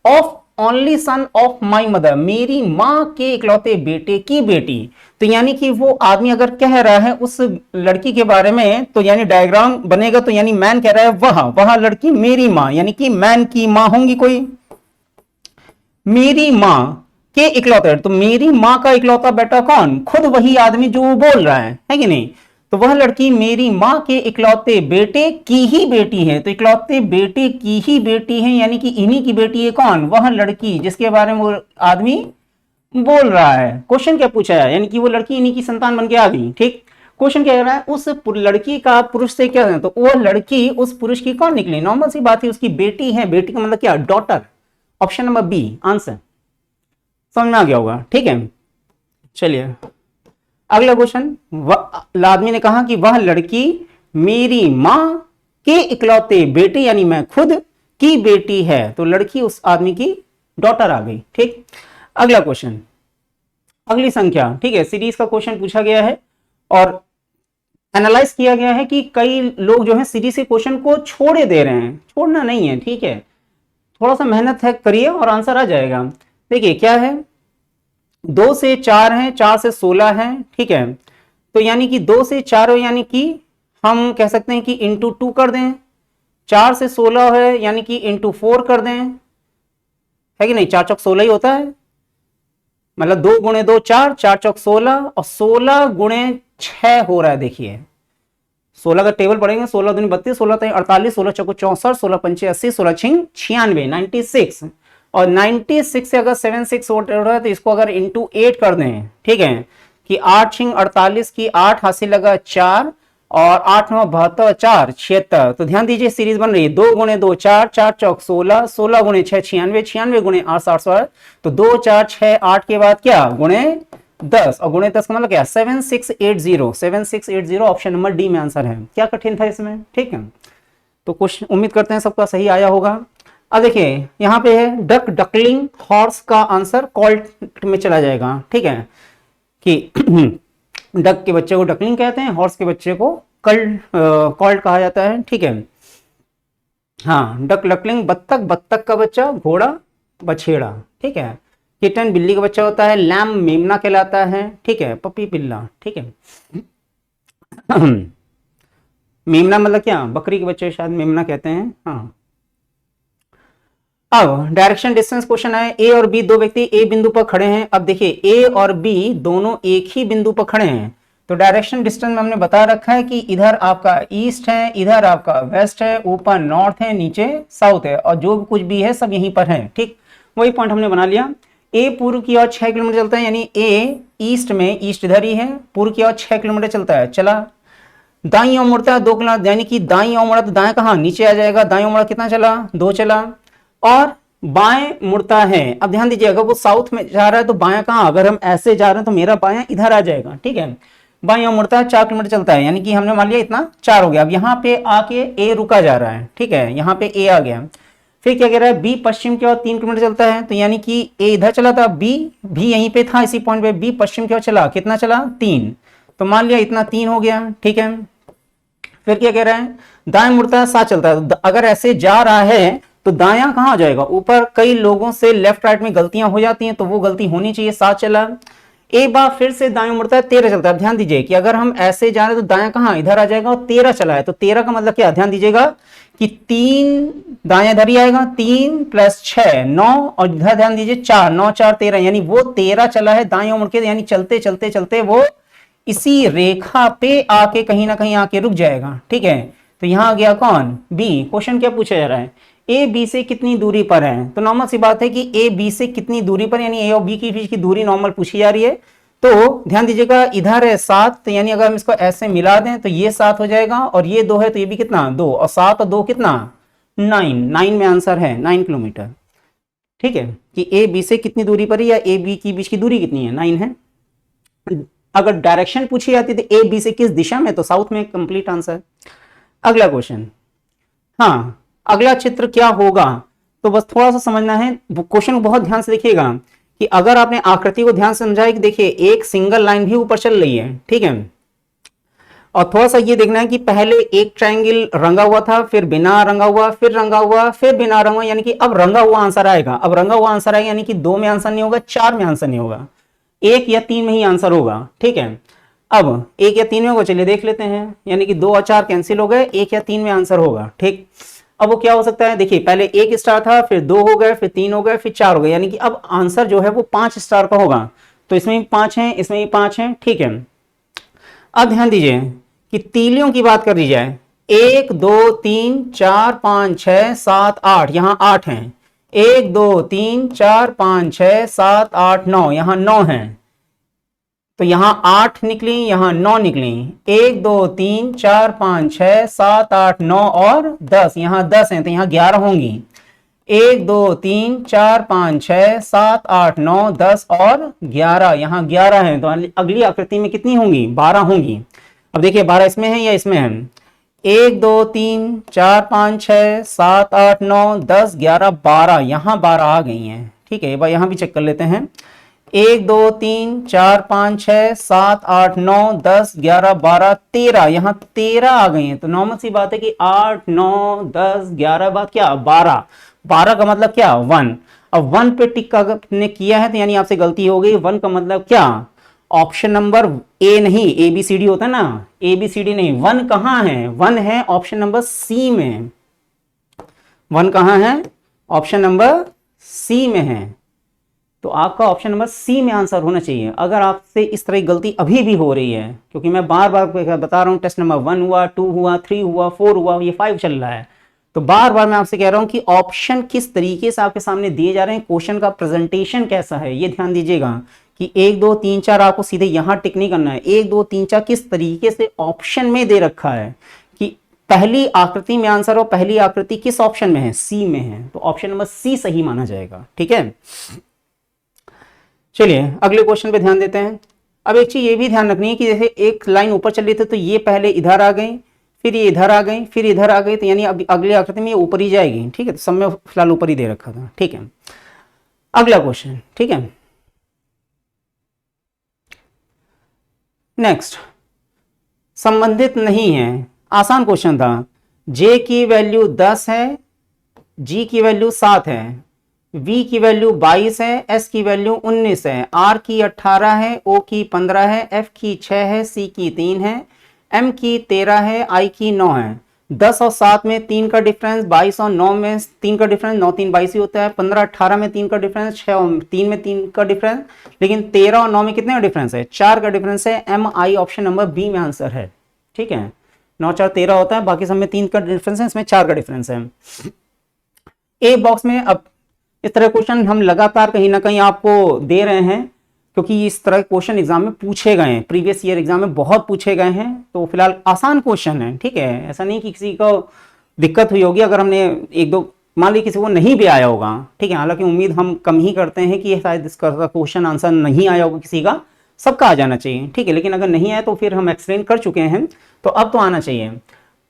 of only son of my mother, मेरी माँ के इकलौते बेटे की बेटी। तो यानी कि वो आदमी अगर कह रहा है उस लड़की के बारे में, तो यानी डायग्राम बनेगा, तो यानी मैन कह रहा है वह लड़की मेरी माँ, यानी कि मैन की माँ होंगी कोई, मेरी माँ के इकलौते, तो मेरी माँ का इकलौता बेटा कौन, खुद वही आदमी जो वो बोल रहा है कि नहीं। तो वह लड़की मेरी माँ के इकलौते बेटे की ही बेटी है, तो इकलौते बेटे की ही बेटी है, यानी कि इन्हीं की बेटी है कौन, वह लड़की जिसके बारे में वो आदमी बोल रहा है। क्वेश्चन क्या पूछा है, यानी कि वो लड़की इन्हीं की संतान बन के आ गई, ठीक। क्वेश्चन क्या कह रहा है, उस लड़की का पुरुष से क्या है, तो वो लड़की उस पुरुष की कौन निकली, नॉर्मल सी बात है, उसकी बेटी है, बेटी का मतलब क्या, daughter. Option number B answer, समझ में आ गया होगा, ठीक है। चलिए अगला क्वेश्चन, आदमी ने कहा कि वह लड़की मेरी माँ के इकलौते बेटे यानी मैं खुद की बेटी है, तो लड़की उस आदमी की डॉटर आ गई, ठीक। अगला क्वेश्चन, अगली संख्या, ठीक है, सीरीज का क्वेश्चन पूछा गया है और एनालाइज किया गया है कि कई लोग जो है सीरीज के क्वेश्चन को छोड़े दे रहे हैं, छोड़ना नहीं है, ठीक है, थोड़ा सा मेहनत है करिए और आंसर आ जाएगा। देखिए क्या है, 2 से 4 है, 4 से 16 है, ठीक है, तो यानी कि 2 से 4 हो, यानी कि हम कह सकते हैं कि इंटू 2 कर दें, 4 से 16 है यानी कि इंटू 4 कर दें, है कि नहीं, 4 चौक 16 ही होता है, मतलब 2 गुणे 2 4, 4 चौक 16 और 16 गुणे 6 हो रहा है, देखिए 16 का टेबल पढ़ेंगे, 16 दूनी 32, 16 तीन 48, 16 चौको 64, 16 पंचे 80, 16 छिंग 96, 96, और 96 से अगर 76 हो रहा है तो इसको अगर इंटू 8 कर दें, ठीक है, कि 8 छिंग 48 की 8 हासिल लगा 4 और 8 9 72 4 76, तो ध्यान दीजिए सीरीज बन रही है, 2 गुणे 2 4, 4 चौक 16, 16 गुणे 6 96, 96 गुणे 8 700, तो 2 4 6 8 के बाद क्या गुणे 10, और गुणे 10 का मतलब क्या 7680, 7680 ऑप्शन नंबर डी में आंसर है। क्या कठिन था इसमें, ठीक है, तो क्वेश्चन उम्मीद करते हैं सबका सही आया होगा। अब देखिए यहाँ पे है डक डकलिंग हॉर्स का आंसर कॉल्ट में चला जाएगा, ठीक है, कि डक के बच्चे को डकलिंग कहते हैं, हॉर्स के बच्चे को कॉल्ट कहा जाता है, ठीक है। हाँ, डक डकलिंग बत्तख, बत्तख का बच्चा, घोड़ा बछेड़ा, ठीक है, किटन बिल्ली का बच्चा होता है, लैम मेमना कहलाता है, ठीक है, पपी पिल्ला, ठीक है। मेमना मतलब क्या, बकरी के बच्चे शायद मेमना कहते हैं, हाँ। अब डायरेक्शन डिस्टेंस क्वेश्चन है, ए और बी दो व्यक्ति ए बिंदु पर खड़े हैं। अब देखिए ए और बी दोनों एक ही बिंदु पर खड़े हैं, तो डायरेक्शन डिस्टेंस में हमने बता रखा है कि इधर आपका ईस्ट है, इधर आपका वेस्ट है, ऊपर नॉर्थ है, नीचे साउथ है, और जो कुछ भी है सब यहीं पर है, ठीक, वही पॉइंट हमने बना लिया। ए पूर्व की ओर 6 किलोमीटर चलता है, यानी ए ईस्ट में, ईस्ट इधर ही है, पूर्व की ओर 6 किलोमीटर चलता है, चला। दाईं ओर मुड़ता है 2 किलोमीटर, यानी कि दाईं ओर मुड़ा तो दाएं कहाँ नीचे आ जाएगा, दाईं ओर मुड़ा कितना चला 2 चला, और बाएं मुड़ता है। अब ध्यान दीजिए अगर वो साउथ में जा रहा है तो बायां कहाँ, अगर हम ऐसे जा रहे हैं तो मेरा बायां इधर आ जाएगा, ठीक है, बायां मुड़ता है 4 किलोमीटर चलता है, यानी कि हमने मान लिया इतना 4 हो गया। अब यहाँ पे आके ए रुका जा रहा है, ठीक है, यहाँ पे ए आ गया। फिर क्या कह रहा है, बी पश्चिम की ओर 3 किलोमीटर चलता है, तो यानी कि ए इधर चला था, बी भी यहीं पे था इसी पॉइंट पे, बी पश्चिम की ओर चला, कितना चला 3, तो मान लिया इतना 3 हो गया, ठीक है। फिर क्या कह रहा है, दाएं मुड़ता है 7 चलता है, अगर ऐसे जा रहा है तो दायां कहां जाएगा ऊपर, कई लोगों से लेफ्ट राइट में गलतियां हो जाती हैं तो वो गलती होनी चाहिए, 7 चला। एक बार फिर से दाएं मुड़ता है, 13 चलता है। ध्यान दीजिए कि अगर हम ऐसे जा रहे हैं तो दाएं कहाँ, इधर आ जाएगा, और 13 चला है तो 13 का मतलब क्या, ध्यान दीजिएगा कि 3 दाएं इधर ही आएगा, 3 + 6 9, और इधर ध्यान दीजिए 4, 9 4 13, यानी वो 13 चला है दाएं मुड़ के, यानी चलते चलते चलते वो इसी रेखा पे आके कहीं ना कहीं आके रुक जाएगा। ठीक है, तो यहां आ गया कौन, बी। क्वेश्चन क्या पूछा जा रहा है, ए बी से कितनी दूरी पर है। तो नॉर्मल सी बात है कि ए बी से कितनी दूरी पर, यानी ए और बी के बीच की दूरी नॉर्मल पूछी जा रही है। तो ध्यान दीजिएगा इधर है 7, तो यानी अगर हम इसको ऐसे मिला दें तो ये 7 हो जाएगा, और ये 2 है तो ये भी कितना, 2, और 7 और 2 कितना, 9। 9 में आंसर है 9 किलोमीटर। ठीक है, कि ए बी से कितनी दूरी पर है, या ए बी के बीच की दूरी कितनी है, 9 है। अगर डायरेक्शन पूछी जाती तो ए बी से किस दिशा में, तो साउथ में, कंप्लीट आंसर। अगला क्वेश्चन, हाँ अगला चित्र क्या होगा, तो बस थोड़ा सा समझना है, क्वेश्चन को बहुत ध्यान से देखिएगा कि अगर आपने आकृति को ध्यान से समझा कि देखिए एक सिंगल लाइन भी ऊपर चल रही है। ठीक है, और थोड़ा सा ये देखना है कि पहले एक ट्रायंगल रंगा हुआ था, फिर बिना रंगा हुआ, फिर रंगा हुआ, फिर बिना रंगा हुआ, यानी कि अब रंगा हुआ आंसर आएगा। अब रंगा हुआ आंसर आएगा, यानी कि 2 में आंसर नहीं होगा, 4 में आंसर नहीं होगा, 1 या 3 में ही आंसर होगा। ठीक है, अब 1 या 3 में होगा, चलिए देख लेते हैं, यानी कि 2 और 4 कैंसिल हो गए, 1 या 3 में आंसर होगा। ठीक, अब वो क्या हो सकता है, देखिए पहले 1 स्टार था, फिर 2 हो गए, फिर 3 हो गए, फिर 4 हो गए, यानी कि अब आंसर जो है वो 5 स्टार का होगा। तो इसमें भी 5 है, इसमें भी 5 है। ठीक है, अब ध्यान दीजिए कि तीलियों की बात कर दी जाए, 1 2 3 4 5 6 7 8, यहां 8 हैं। 1 2 3 4 5 6 7 8 9, यहां 9 है, तो यहां 8 निकली, यहां 9 निकली। 1 2 3 4 5 6 7 8 9 और 10, यहां 10 है तो यहां 11 होंगी। 1 2 3 4 5 6 7 8 9 10 और 11, यहां 11 है, तो अगली आकृति में कितनी होंगी, 12 होंगी। अब देखिए 12 इसमें है या इसमें है, 1 2 3 4 5 6 7 8 9 10 11 12, यहां 12 आ गई हैं। ठीक है, एक बार यहां भी चेक कर लेते हैं, 1 2 3 4 5 6 7 8 9 10 11 12 13, यहां 13 आ गई हैं। तो नॉर्मल सी बात है कि 8 9 10 11 बाद क्या, 12। 12 का मतलब क्या, 1। अब 1 पे टिक आपने किया है तो यानी आपसे गलती हो गई। 1 का मतलब क्या, ऑप्शन नंबर ए नहीं, ए बी सी डी होता है ना, ए बी सी डी नहीं, 1 कहां है, 1 है ऑप्शन नंबर सी में। 1 कहां है, ऑप्शन नंबर सी में है, तो आपका ऑप्शन नंबर सी में आंसर होना चाहिए। अगर आपसे इस तरह की गलती अभी भी हो रही है, क्योंकि मैं बार बार बता रहा हूं, टेस्ट नंबर 1 हुआ, 2 हुआ, 3 हुआ, 4 हुआ, ये 5 चल रहा है, तो बार बार मैं आपसे कह रहा हूं कि ऑप्शन किस तरीके से आपके सामने दिए जा रहे हैं, क्वेश्चन का प्रेजेंटेशन कैसा है, ये ध्यान दीजिएगा कि 1 2 3 4 आपको सीधे यहां टिक नहीं करना है। 1 2 3 4 किस तरीके से ऑप्शन में दे रखा है कि पहली आकृति में आंसर, और पहली आकृति किस ऑप्शन में है, सी में है, तो ऑप्शन नंबर सी सही माना जाएगा। ठीक है, चलिए अगले क्वेश्चन पे ध्यान देते हैं। अब एक चीज ये भी ध्यान रखनी है कि जैसे एक लाइन ऊपर चल रही थी तो ये पहले इधर आ गई, फिर ये इधर आ गई, फिर इधर आ गई, तो यानी अब अगली आकृति में ये ऊपर ही जाएगी। ठीक है, तो सब में फिलहाल ऊपर ही दे रखा था। ठीक है, अगला क्वेश्चन। ठीक है, नेक्स्ट, संबंधित नहीं है, आसान क्वेश्चन था। जे की वैल्यू 10 है, जी की वैल्यू 7 है, V की वैल्यू 22 है, S की वैल्यू 19 है, R की 18 है, O की 15 है, F की 6 है, C की 3 है, M की 13 है, I की 9 है। 10 और 7 में 3 का डिफरेंस, 22 और 9 में 3 का डिफरेंस, 9 3 22 ही होता है। 15 18 में 3 का डिफरेंस, 6 और 3 में 3 का डिफरेंस, लेकिन 13 और 9 में कितने का डिफरेंस है, 4 का डिफरेंस है। MI ऑप्शन नंबर बी में आंसर है। ठीक है, 9 4 13 होता है, बाकी सब में 3 का डिफरेंस है, इसमें 4 का डिफरेंस है। ए बॉक्स में अब इस तरह क्वेश्चन हम लगातार कहीं ना कहीं आपको दे रहे हैं, क्योंकि इस तरह क्वेश्चन एग्जाम में पूछे गए हैं, प्रीवियस ईयर एग्जाम में बहुत पूछे गए हैं, तो फिलहाल आसान क्वेश्चन है। ठीक है, ऐसा नहीं कि किसी को दिक्कत हुई होगी अगर हमने एक दो, मान ली किसी को नहीं भी आया होगा। ठीक है, हालांकि उम्मीद हम कम ही करते हैं कि शायद इसका क्वेश्चन आंसर नहीं आया होगा किसी का, सबका आ जाना चाहिए। ठीक है, लेकिन अगर नहीं आया तो फिर हम एक्सप्लेन कर चुके हैं, तो अब तो आना चाहिए।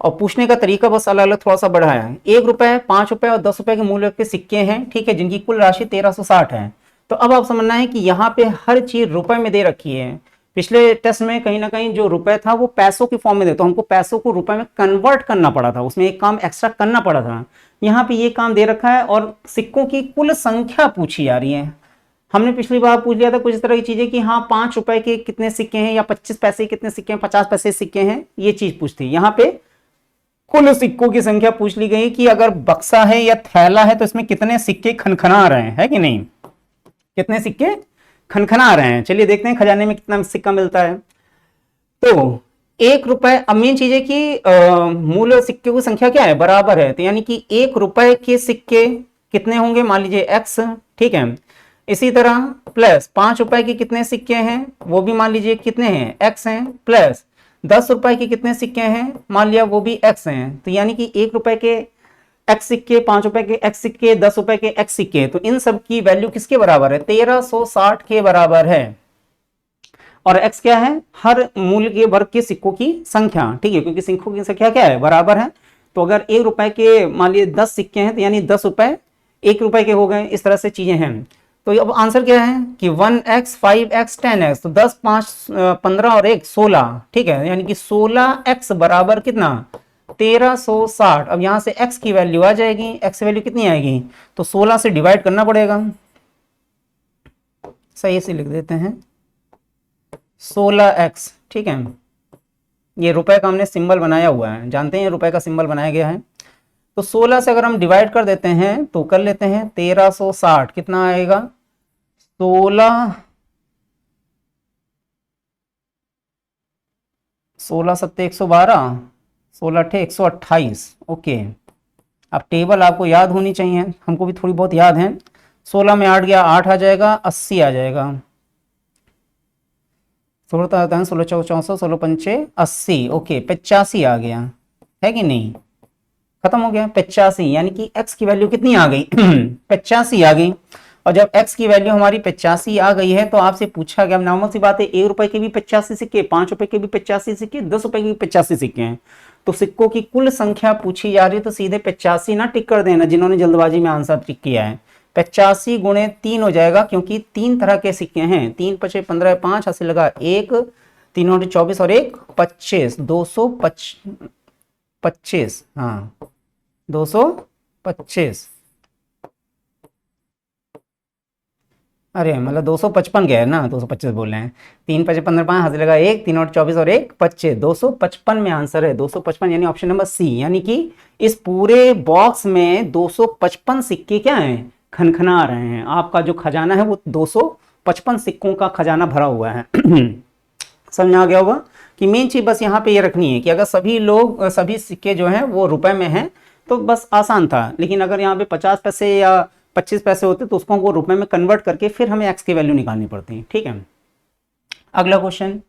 और पूछने का तरीका बस अलग अलग थोड़ा सा बढ़ा है। 1 रुपए, 5 रुपए और 10 रुपए के मूल्य के सिक्के हैं। ठीक है, जिनकी कुल राशि 1360 है। तो अब आप समझना है कि यहाँ पे हर चीज रुपए में दे रखी है। पिछले टेस्ट में कहीं ना कहीं जो रुपए था वो पैसों की फॉर्म में दे, तो हमको पैसों को रुपए में कन्वर्ट करना पड़ा था, उसमें एक काम एक्स्ट्रा करना पड़ा था। यहाँ पे ये काम दे रखा है और सिक्कों की कुल संख्या पूछी जा रही है। हमने पिछली बार पूछ लिया था कुछ इस तरह की चीजें कि हाँ 5 रुपए के कितने सिक्के हैं या 25 पैसे कितने सिक्के हैं, 50 पैसे सिक्के हैं, ये चीज पूछती है। यहाँ पे कुल सिक्कों की संख्या पूछ ली गई कि अगर बक्सा है या थैला है तो इसमें कितने सिक्के खनखना रहे हैं, है कि नहीं, कितने सिक्के खनखना रहे हैं। चलिए देखते हैं खजाने में कितना सिक्का मिलता है। तो 1 रुपए, अब मेन चीज है कि मूल सिक्के की संख्या क्या है, बराबर है, तो यानी कि 1 रुपए के सिक्के कितने होंगे, मान लीजिए एक्स, ठीक है। इसी तरह प्लस 5 रुपए के कितने सिक्के हैं, वो भी मान लीजिए कितने हैं, एक्स हैं, प्लस 10 रुपए के कितने सिक्के हैं, मान लिया वो भी एक्स हैं, तो यानी कि 1 रुपए के एक्स सिक्के, 5 रुपए के एक्स सिक्के, 10 रुपए के एक्स सिक्के, तो इन सब की वैल्यू किसके बराबर है, 1360 के बराबर है। और x क्या है, हर मूल्य के वर्ग के सिक्कों की संख्या, ठीक है, क्योंकि सिक्कों की संख्या क्या है, बराबर है। तो अगर 1 रुपए के मान लीजिए 10 सिक्के हैं तो यानी 10 रुपए 1 रुपए के हो गए, इस तरह से चीजें हैं। तो अब आंसर क्या है कि 1x 5x 10x, तो 10 5 15 और 1 16, ठीक है, यानी कि 16x बराबर कितना, 1360। अब यहां से x की वैल्यू आ जाएगी, x वैल्यू कितनी आएगी, तो 16 से डिवाइड करना पड़ेगा, सही से लिख देते हैं 16x, ठीक है। ये रुपए का हमने सिंबल बनाया हुआ है, जानते हैं रुपए का सिंबल बनाया गया है। तो 16 से अगर हम डिवाइड कर देते हैं तो कर लेते हैं 1360, कितना आएगा, 16 सत्ते 112, 16 अट्ठे 128, ओके। अब टेबल आपको याद होनी चाहिए, हमको भी थोड़ी बहुत याद है। 16 में 8 गया, 8 आ जाएगा, 80 आ जाएगा, 16 आता है, 16 चौक 64, 16 पंचे 80, ओके, 85 आ गया, है कि नहीं, खत्म हो गया 85, यानी कि x की वैल्यू कितनी आ गई 85 आ गई। और जब x की वैल्यू हमारी 85 आ गई है तो आपसे पूछा गया, नॉर्मल सी बात है, 1 रुपए के भी 85 सिक्के, 5 रुपए के भी 85 सिक्के, 10 रुपए के भी 85 सिक्के हैं, तो सिक्कों की कुल संख्या पूछी जा रही है, तो सीधे 85 ना टिक कर देना जिन्होंने जल्दबाजी में आंसर टिक किया है। 85 गुणे 3 हो जाएगा, क्योंकि 3 तरह के सिक्के हैं, 3 पचे 15, 5 हाथ से लगा 1, 3 और 24 और 1 25, 225, हाँ 225, अरे मतलब 255 गया है ना, 225 बोल रहे हैं, 3 पचे 15, 5 हाथ से लगा 1, 3 और 24 और 1 25, 255 में आंसर है 255, यानी ऑप्शन नंबर सी, यानी कि इस पूरे बॉक्स में 255 सिक्के क्या हैं, खनखना रहे हैं। आपका जो खजाना है वो 255 सिक्कों का खजाना भरा हुआ है समझ में आ गया होगा कि मेन चीज बस यहाँ पे ये रखनी है कि अगर सभी सिक्के जो हैं वो रुपए में हैं तो बस आसान था, लेकिन अगर यहाँ पे 50 पैसे या 25 पैसे होते तो उसको वो रुपए में कन्वर्ट करके फिर हमें एक्स की वैल्यू निकालनी पड़ती है, ठीक है। अगला क्वेश्चन,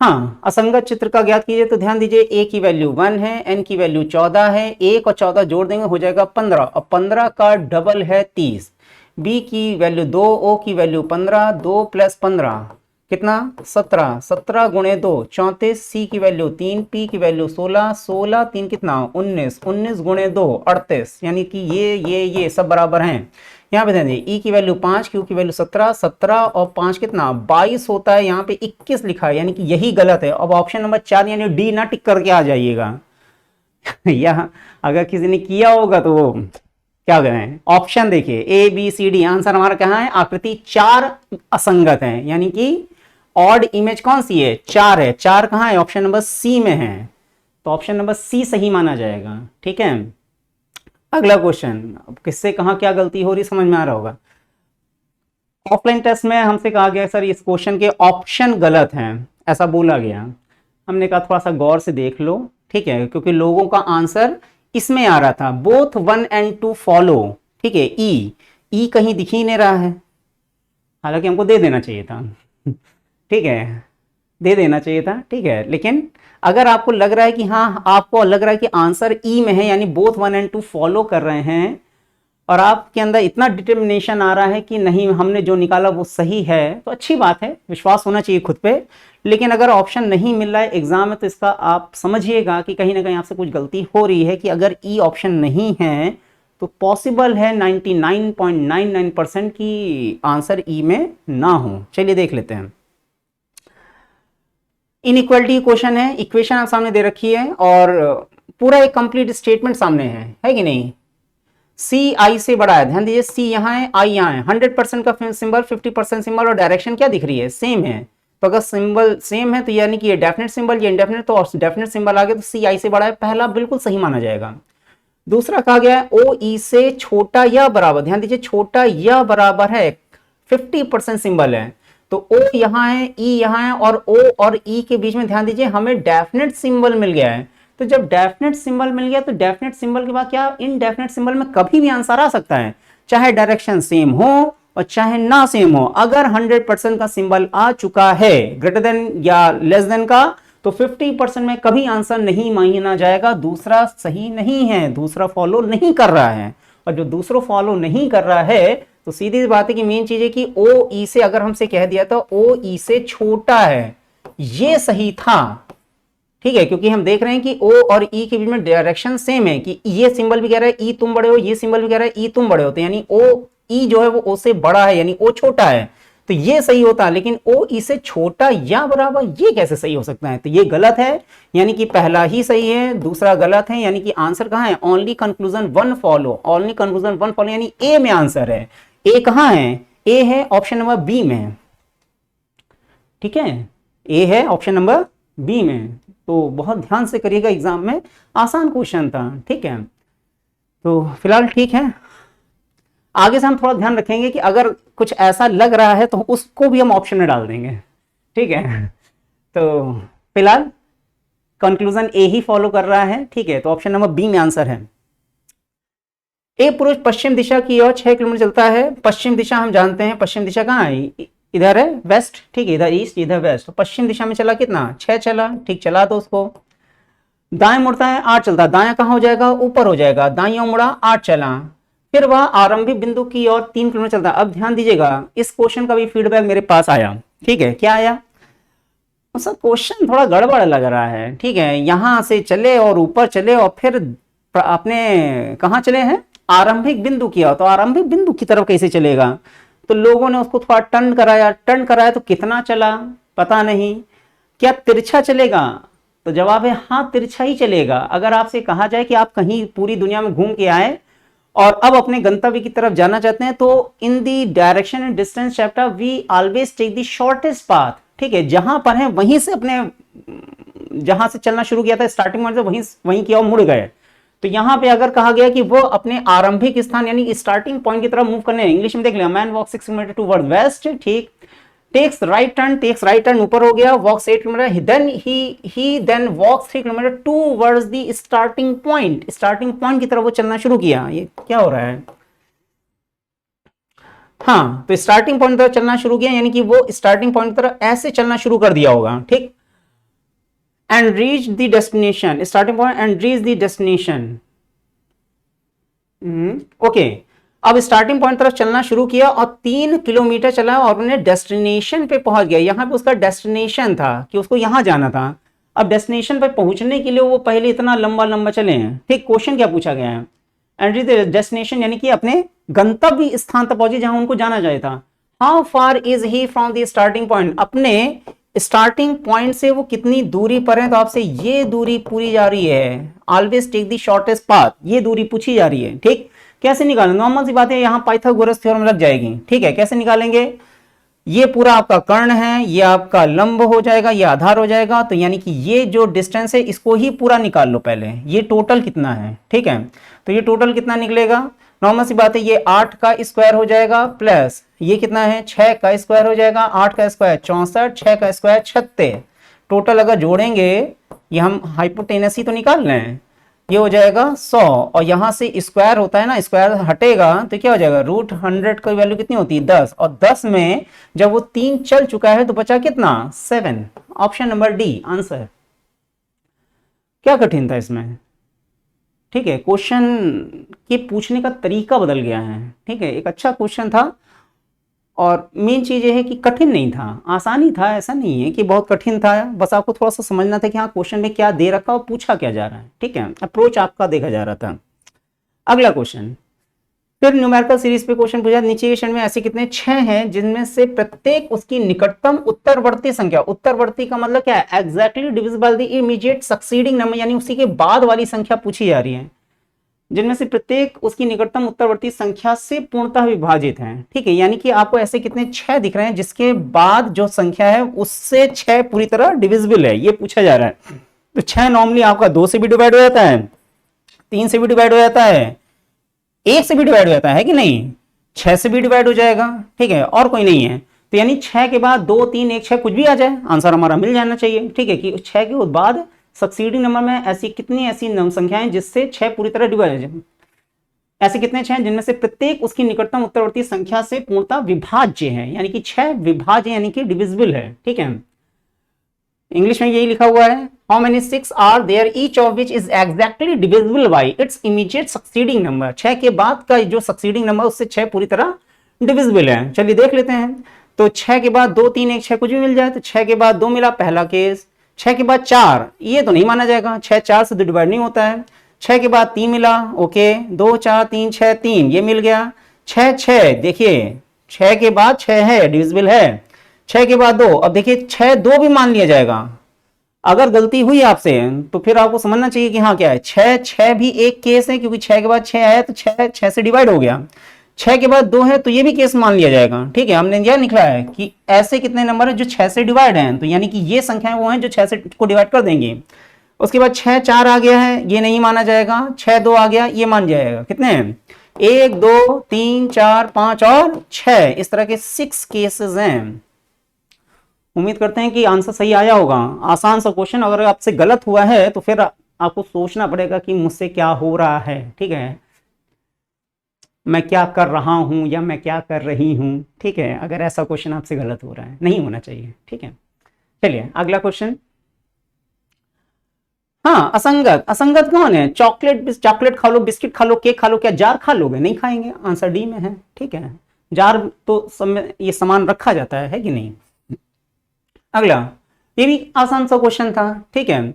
हाँ, असंगत चित्र का ज्ञात कीजिए। तो ध्यान दीजिए, a की वैल्यू 1 है, n की वैल्यू 14 है, 1 और 14 जोड़ देंगे हो जाएगा 15, और 15 का डबल है 30। b की वैल्यू 2, o की वैल्यू 15, 2 + 15 कितना 17, 17 गुणे 2 34, c की वैल्यू 3, p की वैल्यू 16, 16 3 कितना 19, 19 गुणे 2 38, यानी कि ये सब बराबर हैं। यहाँ पे ध्यान ई की वैल्यू 5, क्यू की वैल्यू 17, 17 और 5 कितना 22 होता है, यहाँ पे 21 लिखा है, यानी कि यही गलत है। अब ऑप्शन नंबर 4 यानी डी ना टिक करके आ जाइएगा या अगर किसी ने किया होगा तो वो क्या करें, ऑप्शन देखिए A B C D, answer हमारा कहाँ है, आकृति 4 असंगत है, यानी कि ऑड इमेज कौन सी है, 4 है, 4 कहाँ है, ऑप्शन नंबर सी में है, तो ऑप्शन नंबर सी सही माना जाएगा, ठीक है। अगला क्वेश्चन, अब किससे कहाँ क्या गलती हो रही समझ में आ रहा होगा। ऑफलाइन टेस्ट में हमसे कहा गया सर इस क्वेश्चन के ऑप्शन गलत हैं, ऐसा बोला गया। हमने कहा थोड़ा सा गौर से देख लो, ठीक है, क्योंकि लोगों का आंसर इसमें आ रहा था, बोथ 1 and 2 फॉलो, ठीक है। ई कहीं दिख ही नहीं रहा है, हालांकि हमको दे देना चाहिए था ठीक है, दे देना चाहिए था, ठीक है। लेकिन अगर आपको लग रहा है कि हाँ, आपको लग रहा है कि आंसर ई में है, यानी बोथ 1 and 2 फॉलो कर रहे हैं, और आपके अंदर इतना डिटर्मिनेशन आ रहा है कि नहीं हमने जो निकाला वो सही है, तो अच्छी बात है, विश्वास होना चाहिए खुद पे। लेकिन अगर ऑप्शन नहीं मिल रहा है एग्जाम में तो इसका आप समझिएगा कि कहीं ना कहीं आपसे कुछ गलती हो रही है, कि अगर ई ऑप्शन नहीं है तो पॉसिबल है 99.99% की आंसर ई में ना हो। चलिए देख लेते हैं। इनइक्वालिटी क्वेश्चन है, इक्वेशन आप सामने दे रखी है और पूरा एक कंप्लीट स्टेटमेंट सामने है कि नहीं। सी आई से बड़ा है, ध्यान दीजिए सी यहाँ है आई यहाँ है, 100% का सिंबल 50% सिंबल और डायरेक्शन क्या दिख रही है, सेम है। तो अगर सिंबल सेम है तो यानी कि ये डेफिनेट सिंबल, ये इंडेफिनेट, तो डेफिनेट सिंबल आ गया तो सी आई से बड़ा है, पहला बिल्कुल सही माना जाएगा। दूसरा कहा गया है ओ ई से छोटा या बराबर, ध्यान दीजिए छोटा या बराबर है, 50% सिंबल है, तो ओ यहाँ है ई यहाँ है और ओ और ई के बीच में ध्यान दीजिए हमें डेफिनेट सिंबल मिल गया है। तो जब डेफिनेट सिंबल मिल गया तो डेफिनेट सिंबल के बाद क्या इनडेफिनेट सिंबल में कभी भी आंसर आ सकता है, चाहे डायरेक्शन सेम हो और चाहे ना सेम हो। अगर 100% का सिंबल आ चुका है ग्रेटर देन या लेस देन का, तो 50% में कभी आंसर नहीं माना जाएगा, दूसरा सही नहीं है, दूसरा फॉलो नहीं कर रहा है। और जो दूसरा फॉलो नहीं कर रहा है तो सीधी सी बात है कि मेन चीज है कि ओ ई से अगर हमसे कह दिया तो ओ ई से छोटा है, ये सही था, ठीक है, क्योंकि हम देख रहे हैं कि ओ और ई के बीच में डायरेक्शन सेम है, कि ये सिंबल भी कह रहा है ई तुम बड़े हो, ये सिंबल भी कह रहा है ई तुम बड़े हो, तो यानी ओ ई जो है वो ओ से बड़ा है, यानी ओ छोटा है, तो ये सही होता है। लेकिन ओ ई से छोटा या बराबर ये कैसे सही हो सकता है, तो ये गलत है, यानी कि पहला ही सही है, दूसरा गलत है, यानी कि आंसर कहां है, only conclusion one follow, only conclusion one follow, यानी ए में आंसर है। ए कहां है, ए है ऑप्शन नंबर बी में, ठीक है, ए है ऑप्शन नंबर बी में। तो बहुत ध्यान से करिएगा, एग्जाम में आसान क्वेश्चन था, ठीक है। तो फिलहाल ठीक है, आगे से हम थोड़ा ध्यान रखेंगे कि अगर कुछ ऐसा लग रहा है तो उसको भी हम ऑप्शन में डाल देंगे, ठीक है। तो फिलहाल कंक्लूजन ए ही फॉलो कर रहा है, ठीक है, तो ऑप्शन नंबर बी में आंसर है। एक पुरुष पश्चिम दिशा की ओर 6 किलोमीटर चलता है, पश्चिम दिशा हम जानते हैं, पश्चिम दिशा कहाँ है, इधर है वेस्ट, ठीक है, इधर ईस्ट इधर वेस्ट, तो पश्चिम दिशा में चला कितना 6 चला, ठीक, चला तो उसको दाएं मुड़ता है 8 चलता, दायां कहाँ हो जाएगा, ऊपर हो जाएगा, दाईं ओर मुड़ा 8 चला, फिर वह आरंभिक बिंदु की ओर 3 किलोमीटर चलता। अब ध्यान दीजिएगा इस क्वेश्चन का भी फीडबैक मेरे पास आया, ठीक है, क्या आया, उसका क्वेश्चन थोड़ा गड़बड़ लग रहा है, ठीक है, यहां से चले और ऊपर चले और फिर अपने कहां चले हैं, आरंभिक बिंदु की ओर, तो आरंभिक बिंदु की तरफ कैसे चलेगा, तो लोगों ने उसको थोड़ा टर्न कराया तो कितना चला पता नहीं, क्या तिरछा चलेगा, तो जवाब है हाँ तिरछा ही चलेगा। अगर आपसे कहा जाए कि आप कहीं पूरी दुनिया में घूम के आए और अब अपने गंतव्य की तरफ जाना चाहते हैं, तो in the direction and distance chapter we always take the shortest path, ठीक है, जहां पर है वहीं से अपने जहां से चलना शुरू किया था स्टार्टिंग पॉइंट से वहीं की ओर मुड़ गए। तो यहां पे अगर कहा गया कि वो अपने आरंभिक स्थान यानी स्टार्टिंग पॉइंट की तरफ मूव करने, इंग्लिश में देख लिया, man walk 6 kilometre toward west, ठीक, टेक्स राइट टर्न ऊपर हो गया, वॉक्स 8 किलोमीटर, देन ही then walks 3 kilometre towards the starting point की तरफ वो चलना शुरू किया। ये क्या हो रहा है, हाँ, तो स्टार्टिंग पॉइंट की तरफ चलना शुरू किया, यानी कि वो स्टार्टिंग पॉइंट की तरफ ऐसे चलना शुरू कर दिया होगा, ठीक, and reach the destination, starting point and reach the destination, okay. अब स्टार्टिंग पॉइंट तरफ चलना शुरू किया और 3 किलोमीटर चला और उन्हें डेस्टिनेशन पे पहुंच गया। यहां पे उसका डेस्टिनेशन था कि उसको यहां जाना था। अब डेस्टिनेशन पे पहुंचने के लिए वो पहले इतना लंबा चले हैं, ठीक, क्वेश्चन क्या पूछा गया है, एंड रीच द डेस्टिनेशन यानी कि अपने गंतव्य स्थान तक पहुंचे जहां उनको जाना चाहिए था। How far is he from the starting point, अपने स्टार्टिंग पॉइंट से वो कितनी दूरी पर है, तो आपसे ये दूरी पूरी जा रही है, always take the shortest path, ये दूरी पूछी जा रही है, ठीक। कैसे निकालें, नॉर्मल सी बात है, यहां पाइथागोरस थ्योरम लग जाएगी, ठीक है, कैसे निकालेंगे, ये पूरा आपका कर्ण है, ये आपका लंब हो जाएगा, ये आधार हो जाएगा, तो यानी कि ये जो डिस्टेंस है इसको ही पूरा निकाल लो पहले, ये टोटल कितना है, ठीक है, तो ये टोटल कितना निकलेगा, नॉर्मल सी बात है, ये 8 का स्क्वायर हो जाएगा प्लस ये कितना है 6 का स्क्वायर हो जाएगा, 8 का स्क्वायर 64, 6 का स्क्वायर 36, टोटल अगर जोड़ेंगे, ये हम हाइपोटेनस ही तो निकाल रहे हैं, ये हो जाएगा 100 और यहां से स्क्वायर होता है ना, स्क्वायर हटेगा तो क्या हो जाएगा, √100 की वैल्यू कितनी होती है 10, और 10 में जब वो 3 चल चुका है तो बचा कितना 7, ऑप्शन नंबर डी आंसर। क्या कठिन था इसमें, ठीक है, क्वेश्चन के पूछने का तरीका बदल गया है, ठीक है, एक अच्छा क्वेश्चन था और मेन चीज ये है कि कठिन नहीं था, आसानी था, ऐसा नहीं है कि बहुत कठिन था, बस आपको थोड़ा सा समझना था कि हाँ क्वेश्चन में क्या दे रखा और पूछा क्या जा रहा है, ठीक है, अप्रोच आपका देखा जा रहा था। अगला क्वेश्चन, फिर न्यूमेरिकल सीरीज पे क्वेश्चन पूछा, नीचे के क्षण में ऐसे कितने 6 हैं जिनमें से प्रत्येक उसकी निकटतम उत्तरवर्ती संख्या, उत्तरवर्ती का मतलब क्या है, exactly divisible the immediate succeeding number, यानी उसी के बाद वाली संख्या पूछी जा रही है। जिनमें से प्रत्येक उसकी निकटतम उत्तरवर्ती संख्या से पूर्णतः विभाजित है। ठीक है, यानी कि आपको ऐसे कितने 6 दिख रहे हैं जिसके बाद जो संख्या है उससे 6 पूरी तरह डिविजिबल है, ये पूछा जा रहा है। तो 6 नॉर्मली आपका 2 से भी डिवाइड हो जाता है, 3 से भी डिवाइड हो जाता है, 1 से भी डिवाइड हो जाता है कि नहीं, 6 से भी डिवाइड हो जाएगा। ठीक है, और कोई नहीं है। तो यानी 6 के बाद 2 3 1 6 कुछ भी आ जाए, आंसर हमारा मिल जाना चाहिए। ठीक है, कि 6 के बाद सक्सीडिंग नंबर में ऐसी कितनी ऐसी संख्याएं जिससे 6 पूरी तरह डिवाइड हो जाए, ऐसे कितने 6 जिनमें से प्रत्येक उसकी निकटतम उत्तरवर्ती संख्या से पूर्णतः विभाज्य है, यानी कि 6 विभाज्य यानी कि डिविजिबल है। ठीक है, इंग्लिश में यही लिखा हुआ है, how many 6 are there each of which is exactly divisible by its immediate succeeding number. 6 के बाद का जो सक्सीडिंग नंबर उससे 6 पूरी तरह डिविजिबल है। चलिए देख लेते हैं। तो 6 के बाद 2 3 1 6 कुछ भी मिल जाए, तो 6 के बाद 2 मिला, पहला केस। 6 के बाद 4, ये तो नहीं माना जाएगा, 6 4 से डिवाइड नहीं होता है। 6 के बाद 3 मिला, ओके, 2 4 3 6 3, ये मिल गया। 6 6, देखिए 6 के बाद 6 है, डिविजिबल है। 6 के बाद 2, अब देखिए 6 2 भी मान लिया जाएगा। अगर गलती हुई आपसे तो फिर आपको समझना चाहिए कि हाँ क्या है, 6 6 भी एक केस है, क्योंकि 6 के बाद 6 आया तो 6 6 से डिवाइड हो गया। 6 के बाद 2 है तो ये भी केस मान लिया जाएगा। ठीक है, हमने यह निकला है कि ऐसे कितने नंबर है जो 6 से डिवाइड हैं, तो यानी कि ये संख्याएं वो हैं जो 6 से को डिवाइड कर देंगी। उसके बाद 6 4 आ गया है, ये नहीं माना जाएगा। 6 2 आ गया, ये मान जाएगा। कितने हैं, 1 2 3 4 5 और 6, इस तरह के 6 केसेस हैं। उम्मीद करते हैं कि आंसर सही आया होगा। आसान सा क्वेश्चन, अगर आपसे गलत हुआ है तो फिर आपको सोचना पड़ेगा कि मुझसे क्या हो रहा है। ठीक है, मैं क्या कर रहा हूं या मैं क्या कर रही हूं। ठीक है, अगर ऐसा क्वेश्चन आपसे गलत हो रहा है, नहीं होना चाहिए। ठीक है, चलिए अगला क्वेश्चन। हाँ, असंगत। असंगत कौन है, चॉकलेट खा लो, बिस्किट खा लो, केक खा लो, क्या जार खा लोगे, नहीं खाएंगे, आंसर डी में है। ठीक है, जार तो ये सामान रखा जाता है कि नहीं। अगला, ये भी आसान सा क्वेश्चन था। ठीक है,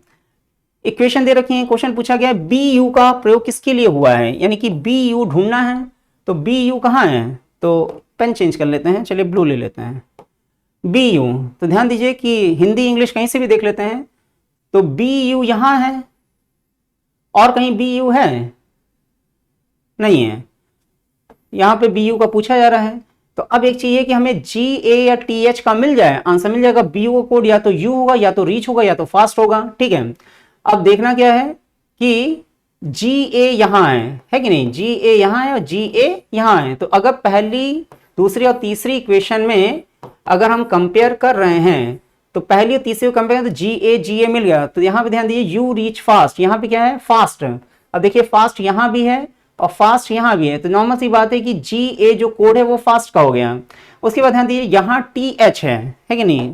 इक्वेशन दे रखी है, क्वेश्चन पूछा गया बी यू का प्रयोग किसके लिए हुआ है, यानी कि बी यू ढूंढना है। तो बी यू कहाँ है, तो पेन चेंज कर लेते हैं, चलिए ब्लू ले लेते हैं। बी यू, तो ध्यान दीजिए कि हिंदी इंग्लिश कहीं से भी देख लेते हैं। तो बी यू यहां है, और कहीं बी यू है नहीं है, यहां पे बी यू का पूछा जा रहा है। तो अब एक चीज है कि हमें जी ए या टी एच का मिल जाए, आंसर मिल जाएगा। बी यू का कोड या तो यू होगा, या तो रीच होगा, या तो फास्ट होगा। ठीक है, अब देखना क्या है कि जी ए यहां है कि नहीं, जी ए यहां है और जी ए यहां है। तो अगर पहली दूसरी और तीसरी इक्वेशन में अगर हम कंपेयर कर रहे हैं, तो पहली और तीसरी को कंपेयर, तो जी ए मिल गया। तो यहां पे ध्यान दीजिए, यू रीच फास्ट, यहां पे क्या है, फास्ट। अब देखिए फास्ट यहां भी है और फास्ट यहां भी है, तो नॉर्मल सी बात है कि जी ए जो कोड है वो फास्ट का हो गया। उसके बाद ध्यान दीजिए यहाँ टी एच है कि नहीं,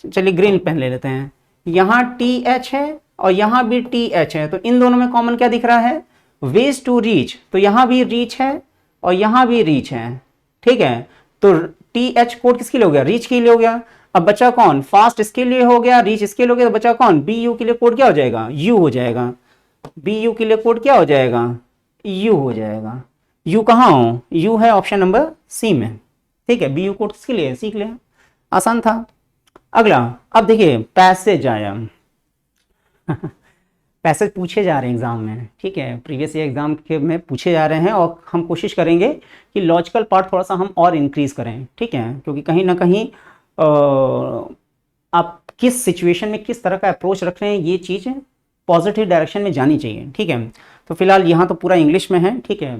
चलिए ग्रीन पेन ले लेते हैं। यहाँ टी एच है और यहाँ भी टी एच है, तो इन दोनों में कॉमन क्या दिख रहा है, वेज टू रीच। तो यहाँ भी रीच है और यहाँ भी रीच है। ठीक है, तो टी एच कोड किसके लिए हो गया, रीच के लिए हो गया। अब बचा कौन, फास्ट इसके लिए हो गया, रीच इसके लिए हो गया। तो बचा कौन, बी यू के लिए कोड क्या हो जाएगा, यू हो जाएगा। बी यू के लिए कोड क्या हो जाएगा, यू हो जाएगा। यू कहाँ हो, यू है ऑप्शन नंबर सी में। ठीक है, बी यू कोड किसके लिए, सीख लिया, आसान था। अगला, अब देखिए पैसेज आया पैसेज पूछे जा रहे हैं एग्जाम में। ठीक है, प्रीवियस ईयर एग्जाम के में पूछे जा रहे हैं, और हम कोशिश करेंगे कि लॉजिकल पार्ट थोड़ा सा हम और इंक्रीज करें। ठीक है, क्योंकि कहीं ना कहीं आप किस सिचुएशन में किस तरह का अप्रोच रख रहे हैं, ये चीज़ पॉजिटिव डायरेक्शन में जानी चाहिए। ठीक है, तो फिलहाल यहाँ तो पूरा इंग्लिश में है। ठीक है,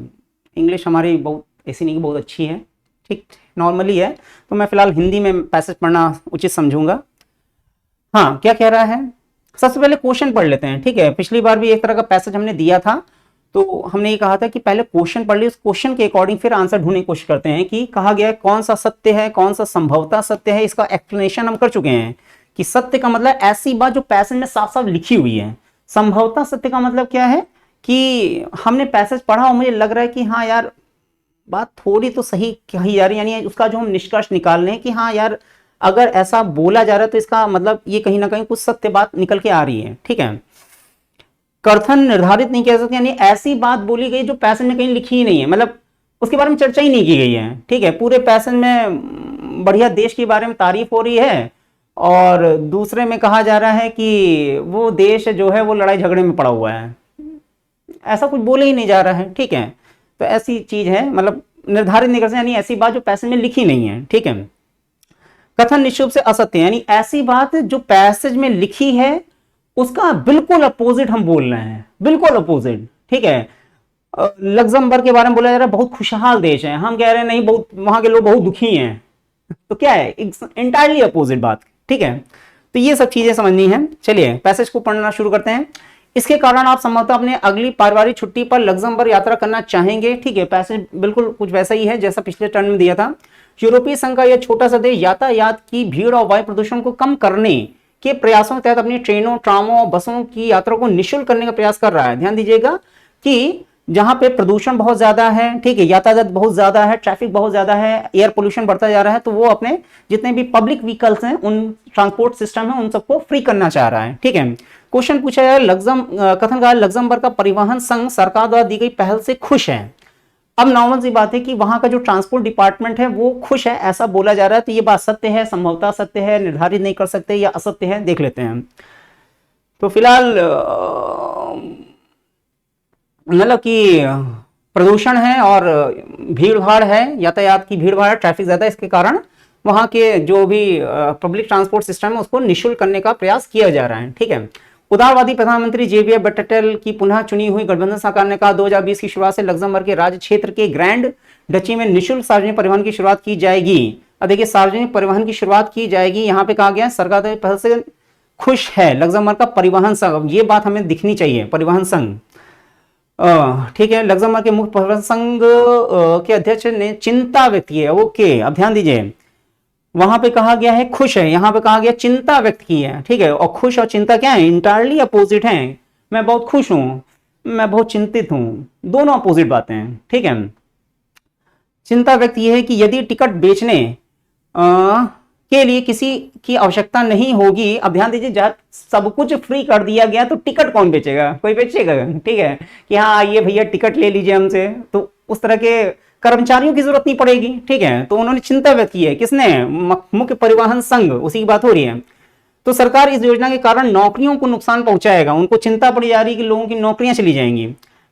इंग्लिश हमारी बहुत ऐसी नहीं कि बहुत अच्छी है, ठीक नॉर्मली है, तो मैं फिलहाल हिंदी में पैसेज पढ़ना उचित समझूंगा। हाँ, क्या कह रहा है, सबसे पहले क्वेश्चन पढ़ लेते हैं। ठीक है, पिछली बार भी एक तरह का पैसेज हमने दिया था, तो हमने ये कहा था कि पहले क्वेश्चन पढ़ ली, उस क्वेश्चन के अकॉर्डिंग फिर आंसर ढूंढने की कोशिश करते हैं कि कहा गया है कौन सा सत्य है, कौन सा संभवतः सत्य है। इसका एक्सप्लेनेशन हम कर चुके हैं कि सत्य का मतलब ऐसी बात जो पैसेज में साफ साफ लिखी हुई है। संभवतः सत्य का मतलब क्या है कि हमने पैसेज पढ़ा और मुझे लग रहा है कि हाँ यार बात थोड़ी तो सही कही जा रही है, यानी उसका जो हम निष्कर्ष निकाल रहे हैं कि हाँ यार अगर ऐसा बोला जा रहा है तो इसका मतलब ये कहीं ना कहीं कुछ सत्य बात निकल के आ रही है। ठीक है, कथन निर्धारित नहीं किया जा सकता, यानी ऐसी बात बोली गई जो पैसेज में कहीं लिखी ही नहीं है, मतलब उसके बारे में चर्चा ही नहीं की गई है। ठीक है, पूरे पैसेज में बढ़िया देश के बारे में तारीफ हो रही है, और दूसरे में कहा जा रहा है कि वो देश जो है वो लड़ाई झगड़े में पड़ा हुआ है। ऐसा कुछ बोले ही नहीं जा रहा है, ठीक है। तो ऐसी चीज है, मतलब निर्धारित नहीं कर सकते, यानी ऐसी बात जो पैसेज में लिखी नहीं है, ठीक है। कथन निश्चित रूप से असत्य, यानी ऐसी बात जो पैसेज में लिखी है उसका बिल्कुल अपोजिट हम बोल रहे हैं, बिल्कुल अपोजिट, ठीक है। लग्जमबर्ग के बारे में बोला जा रहा है बहुत खुशहाल देश है, हम कह रहे हैं नहीं, बहुत वहां के लोग बहुत दुखी हैं, तो क्या है, इंटायरली अपोजिट बात, ठीक है। तो ये सब चीजें समझनी है। चलिए पैसेज को पढ़ना शुरू करते हैं। इसके कारण आप संभवतः अपने अगली पारिवारिक छुट्टी पर लग्जमबर्ग यात्रा करना चाहेंगे, ठीक है। पैसेज बिल्कुल कुछ वैसा ही है जैसा पिछले टर्न में दिया था। यूरोपीय संघ का यह छोटा सा देश यातायात की भीड़ और वायु प्रदूषण को कम करने के प्रयासों के तहत अपनी ट्रेनों, ट्रामों और बसों की यात्रा को निःशुल्क करने का प्रयास कर रहा है। ध्यान दीजिएगा कि जहां पे प्रदूषण बहुत ज्यादा है, ठीक है, यातायात बहुत ज्यादा है, ट्रैफिक बहुत ज्यादा है, एयर पोल्यूशन बढ़ता जा रहा है, तो वो अपने जितने भी पब्लिक व्हीकल्स हैं, उन ट्रांसपोर्ट सिस्टम है, उन सबको फ्री करना चाह रहा है, ठीक है। क्वेश्चन पूछा है, कथन का लग्जमबर्ग का परिवहन संघ सरकार द्वारा दी गई पहल से खुश है। अब नॉर्मल सी बात है कि वहां का जो ट्रांसपोर्ट डिपार्टमेंट है वो खुश है, ऐसा बोला जा रहा है। तो ये बात सत्य है, संभवतः सत्य है, निर्धारित नहीं कर सकते, या असत्य है, देख लेते हैं। तो फिलहाल मतलब कि प्रदूषण है और भीड़ भाड़ है, यातायात की भीड़ भाड़, ट्रैफिक ज्यादा, इसके कारण वहां के जो भी पब्लिक ट्रांसपोर्ट सिस्टम है उसको निःशुल्क करने का प्रयास किया जा रहा है, ठीक है। उदारवादी प्रधानमंत्री जेवियर बेटेल की पुनः चुनी हुई गठबंधन सरकार ने कहा 2020 की शुरुआत से लग्जमबर्ग के राज्य क्षेत्र के ग्रैंड डची में निःशुल्क सार्वजनिक परिवहन की शुरुआत की जाएगी। अब देखिए सार्वजनिक परिवहन की शुरुआत की जाएगी, यहाँ पे कहा गया सरकार पहल से खुश है लग्जमबर्ग का परिवहन संघ, ये बात हमें दिखनी चाहिए, परिवहन संघ, ठीक है। लग्जमबर्ग के मुख्य परिवहन संघ के अध्यक्ष ने चिंता व्यक्त की है, ओके। अब ध्यान दीजिए वहां पे कहा गया है खुश है, यहां पे कहा गया चिंता व्यक्त की है, ठीक है। और खुश और चिंता क्या है, इंटायरली अपोजिट हैं। मैं बहुत खुश हूं, मैं बहुत चिंतित हूं, दोनों अपोजिट बातें हैं, ठीक है। चिंता व्यक्त यह है कि यदि टिकट बेचने के लिए किसी की आवश्यकता नहीं होगी। अब ध्यान दीजिए जब सब कुछ फ्री कर दिया गया तो टिकट कौन बेचेगा, कोई बेचेगा, ठीक है, कि हाँ आइए भैया टिकट ले लीजिए हमसे, तो उस तरह के कर्मचारियों की जरूरत नहीं पड़ेगी, ठीक है। तो उन्होंने चिंता व्यक्त की है, किसने, मुख्य परिवहन संघ, उसी की बात हो रही है। तो सरकार इस योजना के कारण नौकरियों को नुकसान पहुंचाएगा, उनको चिंता पड़ी जा रही है कि लोगों की नौकरियां चली जाएंगी।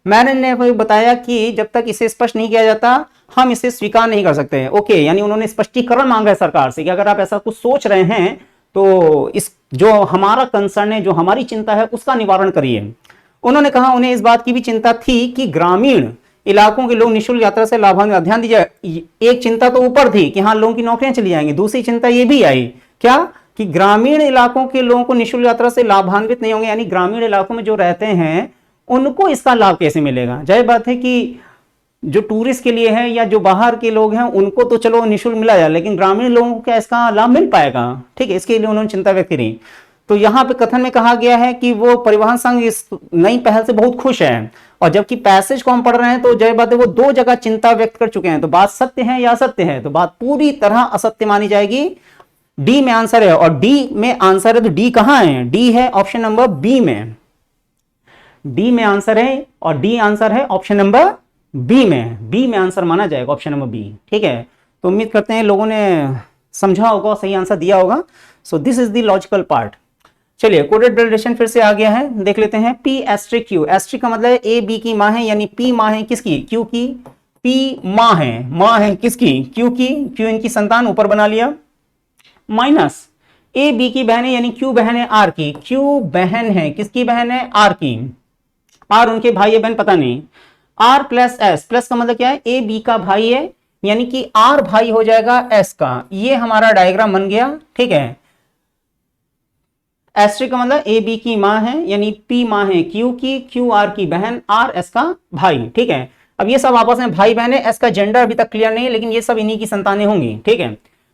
मैंने ने बताया कि जब तक इसे स्पष्ट नहीं किया जाता हम इसे स्वीकार नहीं कर सकते, ओके। यानी उन्होंने स्पष्टीकरण मांगा है सरकार से कि अगर आप ऐसा कुछ सोच रहे हैं तो इस जो हमारा कंसर्न है, जो हमारी चिंता है, उसका निवारण करिए। उन्होंने कहा उन्हें इस बात की भी चिंता थी कि ग्रामीण इलाकों के लोग निःशुल्क यात्रा से लाभान्वित। ध्यान दीजिए एक चिंता तो ऊपर थी कि हाँ लोगों की नौकरियां चली जाएंगी, दूसरी चिंता ये भी आई क्या कि ग्रामीण इलाकों के लोगों को निःशुल्क यात्रा से लाभान्वित नहीं होंगे, यानी ग्रामीण इलाकों में जो रहते हैं उनको इसका लाभ कैसे मिलेगा। जाहिर बात है कि जो टूरिस्ट के लिए है या जो बाहर के लोग हैं उनको तो चलो निःशुल्क मिला जाए, लेकिन ग्रामीण लोगों को क्या इसका लाभ मिल पाएगा, ठीक है। इसके लिए उन्होंने चिंता व्यक्त करी। तो यहाँ पे कथन में कहा गया है कि वो परिवहन संघ इस नई पहल से बहुत खुश है, और जबकि पैसेज को हम पढ़ रहे हैं तो जय बात है वो दो जगह चिंता व्यक्त कर चुके हैं। तो बात सत्य है या असत्य है, तो बात पूरी तरह असत्य मानी जाएगी। डी में आंसर है, और डी में आंसर है, तो डी कहां है, डी है ऑप्शन नंबर बी में, डी में आंसर है, और डी आंसर है ऑप्शन नंबर बी में, बी में आंसर माना जाएगा ऑप्शन नंबर बी, ठीक है। तो उम्मीद करते हैं लोगों ने समझा होगा, सही आंसर दिया होगा। So this is the logical part. चलिए कोडेड रिलेशन फिर से आ गया है, देख लेते हैं। पी एस्ट्रिक क्यू, एस्ट्रिक का मतलब ए बी की मां है, यानी पी मां है किसकी, क्यू की, पी मां है किसकी, क्यू की, क्यू इनकी संतान, ऊपर बना लिया, माइनस ए बी की बहन है, यानी क्यू बहन है आर की, क्यू बहन है किसकी बहन है, आर की, आर उनके भाई है बहन पता नहीं, आर प्लस एस, प्लस का मतलब क्या है, ए बी का भाई है, यानी कि आर भाई हो जाएगा एस का। ये हमारा डायग्राम बन गया, ठीक है। एस्ट्रिक का मतलब ए बी की मां है, यानी पी मां है क्यू की, क्यू आर की बहन, आर एस का भाई, ठीक है। अब ये सब आपस में भाई बहन है, एस का जेंडर अभी तक क्लियर नहीं है, लेकिन ये सब इन्हीं की संतानें होंगी, ठीक है।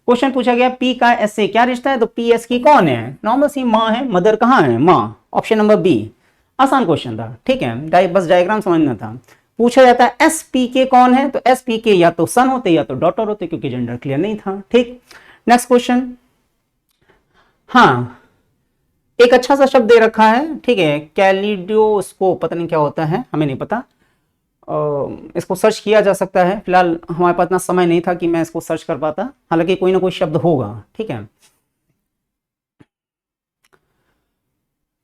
क्वेश्चन पूछा गया पी का एस से क्या रिश्ता है, तो पी एस की कौन है, नॉर्मल सी मां है, मदर कहां है, मां, ऑप्शन नंबर बी। आसान क्वेश्चन था, ठीक है, बस डायग्राम समझना था। पूछा जाता है एस पी के कौन है, तो एस पी के या तो सन होते या तो डॉटर होते, क्योंकि जेंडर क्लियर नहीं था, ठीक। नेक्स्ट क्वेश्चन, हाँ एक अच्छा सा शब्द दे रखा है, ठीक है, कैलिडोस्कोप, पता नहीं क्या होता है, हमें नहीं पता, इसको सर्च किया जा सकता है। फिलहाल हमारे पास इतना समय नहीं था कि मैं इसको सर्च कर पाता, हालांकि कोई ना कोई शब्द होगा, ठीक है।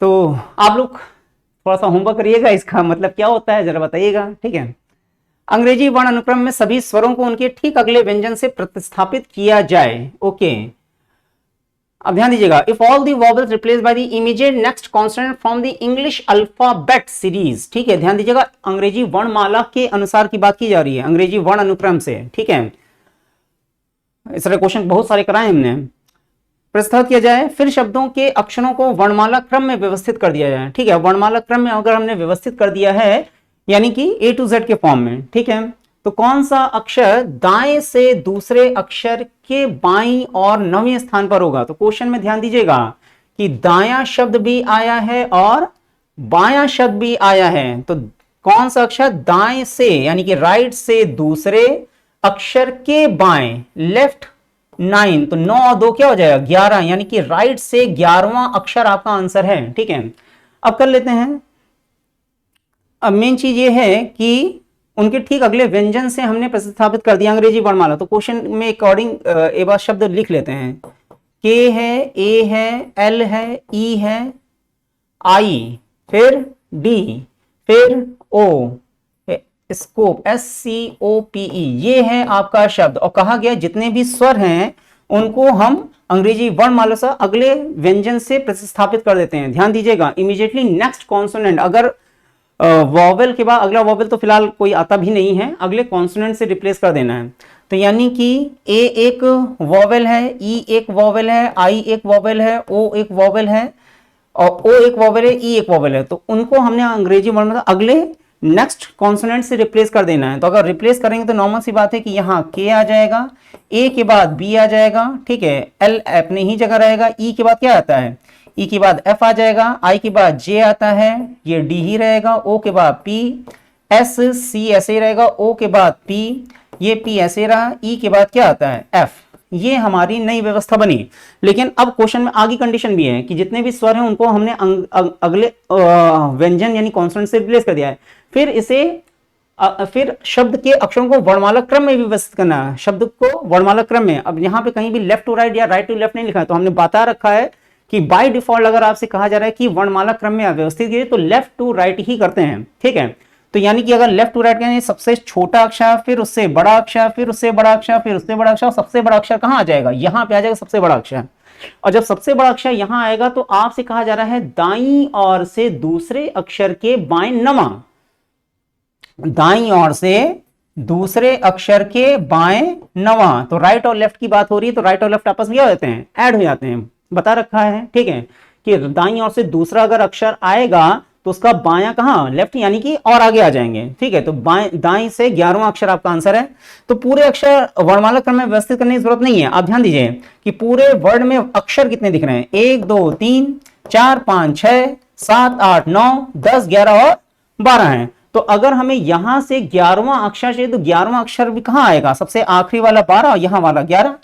तो आप लोग थोड़ा सा होमवर्क करिएगा, इसका मतलब क्या होता है जरा बताइएगा, ठीक है। अंग्रेजी वर्ण अनुक्रम में सभी स्वरों को उनके ठीक अगले व्यंजन से प्रतिस्थापित किया जाए। ओके, अब ध्यान दीजिएगा, if all the vowels replace by the immediate next consonant from the English alphabet series, ठीक है, ध्यान दीजिएगा, अंग्रेजी वर्णमाला के अनुसार की बात की जा रही है, अंग्रेजी वर्ण अनुक्रम से, ठीक है। इस तरह क्वेश्चन बहुत सारे कराए हमने। प्रस्ताव किया जाए, फिर शब्दों के अक्षरों को वर्णमाला क्रम में व्यवस्थित कर दिया जाए, ठीक है। वर्णमाला क्रम में अगर हमने व्यवस्थित कर दिया है यानी कि A to Z के फॉर्म में, ठीक है, तो कौन सा अक्षर दाएं से दूसरे अक्षर के बाईं और नवीं स्थान पर होगा। तो क्वेश्चन में ध्यान दीजिएगा कि दायां शब्द भी आया है और बायां शब्द भी आया है, तो कौन सा अक्षर दाएं से यानी कि राइट से दूसरे अक्षर के बाएं, लेफ्ट 9, तो 9 और 2 क्या हो जाएगा 11, यानी कि राइट से 11वां अक्षर आपका आंसर है, ठीक है। अब कर लेते हैं, अब मेन चीज ये है कि उनके ठीक अगले व्यंजन से हमने प्रतिस्थापित कर दिया अंग्रेजी वर्णमाला। तो क्वेश्चन में अकॉर्डिंग एक बार शब्द लिख लेते हैं, के है, ए है, एल है, ई है, आई, फिर डी, फिर ओ, स्कोप, SCOPE, ये है आपका शब्द। और कहा गया जितने भी स्वर हैं उनको हम अंग्रेजी वर्णमाला से अगले व्यंजन से प्रतिस्थापित कर देते हैं। ध्यान दीजिएगा, इमीडिएटली नेक्स्ट कॉन्सोनेंट, अगर वॉवेल के बाद अगला वॉवेल तो फिलहाल कोई आता भी नहीं है, अगले कॉन्सोनेंट से रिप्लेस कर देना है। तो यानी कि ए एक वॉवेल है, ई एक वॉवेल है, आई एक वॉवेल है, ओ एक वॉवेल है, और ओ एक वॉवेल है, ई एक वॉवेल है, तो उनको हमने अंग्रेजी वर्ण में अगले नेक्स्ट कॉन्सोनेंट से रिप्लेस कर देना है। तो अगर रिप्लेस करेंगे तो नॉर्मल सी बात है कि यहाँ के आ जाएगा, ए के बाद बी आ जाएगा, ठीक है, एल अपनी ही जगह रहेगा, ई के बाद क्या आता है, ई के बाद एफ आ जाएगा, आई के बाद जे आता है, ये डी ही रहेगा, ओ के बाद पी, एस सी ऐसे ही रहेगा, ओ के बाद पी, ये पी ऐसे रहा, ई के बाद क्या आता है एफ। ये हमारी नई व्यवस्था बनी। लेकिन अब क्वेश्चन में आगे कंडीशन भी है कि जितने भी स्वर हैं उनको हमने अगले व्यंजन यानी कॉन्सोनेंट से रिप्लेस कर दिया है। फिर इसे फिर शब्द के अक्षरों को वर्णमाला क्रम में व्यवस्थित करना है, शब्द को वर्णमाला क्रम में। अब यहाँ पे कहीं भी लेफ्ट टू राइट या राइट टू लेफ्ट नहीं लिखा है, तो हमने बता रखा है कि बाय डिफॉल्ट अगर आपसे कहा जा रहा है कि वर्णमाला क्रम में व्यवस्थित कीजिए तो लेफ्ट टू राइट ही करते हैं, ठीक है। तो यानी कि अगर लेफ्ट टू राइट कहें, सबसे छोटा अक्षर, फिर उससे बड़ा अक्षर, फिर उससे बड़ा अक्षर, फिर उससे बड़ा अक्षर, सबसे बड़ा अक्षर कहाँ आ जाएगा, यहाँ पे आ जाएगा सबसे बड़ा अक्षर। और जब सबसे बड़ा अक्षर यहाँ आएगा तो आपसे कहा जा रहा है दाईं ओर से दूसरे अक्षर के बाएं नवा, दाईं ओर से दूसरे अक्षर के बाएं नवा। तो राइट और लेफ्ट की बात हो रही है, तो राइट और लेफ्ट आपस में क्या हो जाते हैं, ऐड हो जाते हैं, बता रखा है, ठीक है, कि दाईं ओर से दूसरा अगर अक्षर आएगा तो उसका बायां कहां, लेफ्ट, यानी कि और आगे आ जाएंगे, ठीक है। तो दाईं से 11वां अक्षर आपका आंसर है। तो पूरे अक्षर वर्णमाला क्रम में व्यवस्थित करने की जरूरत नहीं है। आप ध्यान दीजिए कि पूरे वर्ड में अक्षर कितने दिख रहे हैं, 1 2 3 4 5 6 7 8 9 10 11 और 12 हैं। तो अगर हमें यहां से 11वां अक्षर चाहिए तो 11वां अक्षर भी कहां आएगा, सबसे आखिरी वाला 12 और यहां वाला 11,